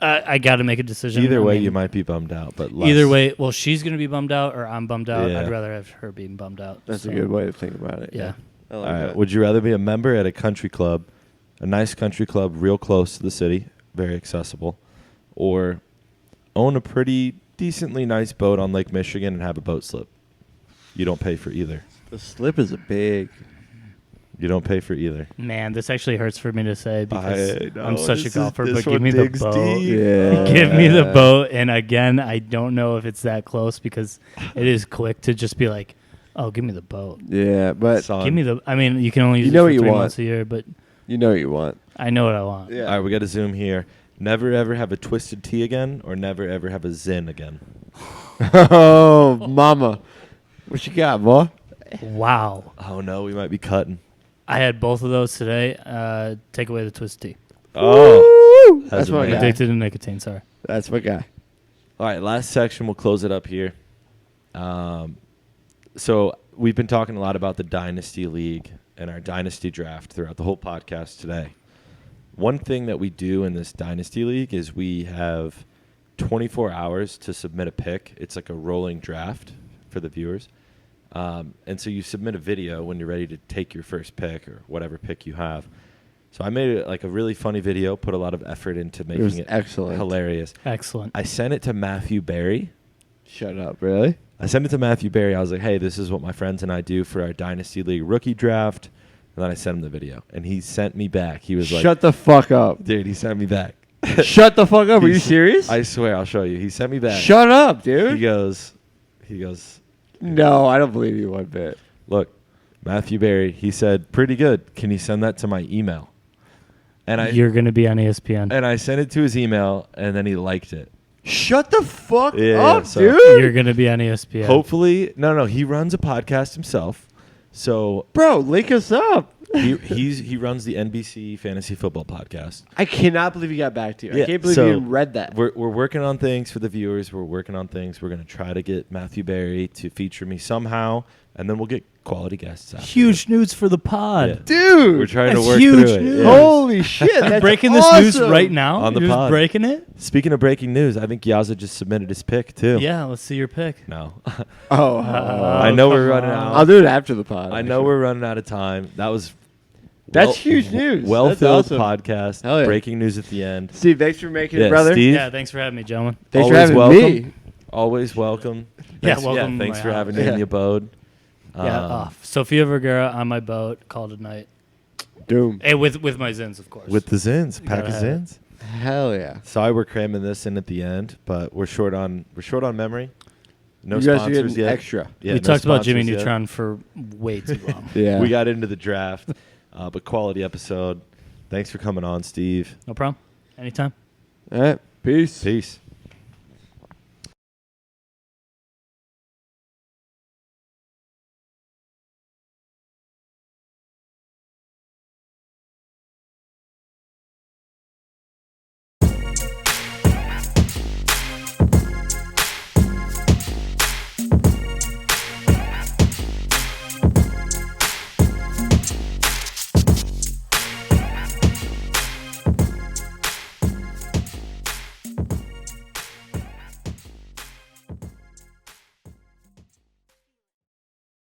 I got to make a decision. Either way, I mean, you might be bummed out, but less. either way, well, she's gonna be bummed out or I'm bummed out. Yeah. I'd rather have her being bummed out. That's so, a good way to think about it. Yeah. I like All right. that. Would you rather be a member at a country club, a nice country club real close to the city, very accessible, or own a pretty decently nice boat on Lake Michigan and have a boat slip? You don't pay for either. The slip is a big. You don't pay for either. Man, this actually hurts for me to say because I know, I'm such a this golfer. is- But this give one me the digs boat. deep. Yeah. Give me the boat. And again, I don't know if it's that close because it is quick to just be like, oh, give me the boat. Yeah, but Son. Give me the. I mean, you can only use You know it what for you 3 want. months a year, but you know what you want. I know what I want. Yeah. All right, we got to zoom here. Never ever have a twisted tea again, or never ever have a zin again. Oh, mama. What you got, boy? Wow. Oh no, we might be cutting. I had both of those today. Take away the twist tea. Oh, Woo! That's a my man. guy. Addicted to nicotine. Sorry. That's my guy. All right, last section. We'll close it up here. So we've been talking a lot about the Dynasty League and our Dynasty draft throughout the whole podcast today. One thing that we do in this Dynasty League is we have 24 hours to submit a pick. It's like a rolling draft for the viewers. And so you submit a video when you're ready to take your first pick or whatever pick you have. So I made it like a really funny video, put a lot of effort into making it excellent. hilarious. Excellent. I sent it to Matthew Berry. Shut up, really? I sent it to Matthew Berry. I was like, hey, this is what my friends and I do for our Dynasty League rookie draft. And then I sent him the video. And he sent me back. He was like, Shut the fuck up. dude, he sent me back. Shut the fuck up. Are you serious? I swear, I'll show you. He sent me back. Shut up, He dude. goes, No, I don't believe you one bit. look, Matthew Berry, he said, pretty good. Can you send that to my email? And You're going to be on ESPN. I sent it to his email, and then he liked it. Shut the fuck Yeah, up, so- dude. You're going to be on ESPN. Hopefully, no, he runs a podcast himself. So Bro, link us up. he runs the NBC Fantasy Football Podcast. I cannot believe he got back to you. Yeah, I can't believe so you even read that. We're working on things for the viewers. We're working on things. We're going to try to get Matthew Berry to feature me somehow, and then we'll get quality guests after. Huge news for the pod. Yeah. Dude. We're trying to That's work huge through it. news. Yeah. Holy shit. That's Breaking awesome. this news right now. On the You're just pod. breaking it? Speaking of breaking news, I think Yaza just submitted his pick, too. Yeah, let's see your pick. No. Oh. I know we're come running on. out. I'll do it after the pod. I know we're running out of time. That was... That's huge news. Well-filled That's awesome. podcast. Hell yeah. Breaking news at the end. Steve, thanks for making Yeah, it, brother. Steve. Yeah, thanks for having me, gentlemen. Thanks for Always having welcome. me. Always welcome. Yeah, Thanks, welcome to thanks my for house. having me in Yeah. the abode. Yeah, off. Sofia Vergara on my boat. Called it night. Doom. Hey, with my Zins, of course. With the Zins, pack of gotta have it. Zins. Hell yeah. Sorry, we're cramming this in at the end, but we're short on memory. No you guys are sponsors getting yet. extra. Yeah, we no talked about Jimmy sponsors yet. Neutron for way too long. Yeah. We got into the draft, but quality episode. Thanks for coming on, Steve. No problem. Anytime. All right. Peace. Peace.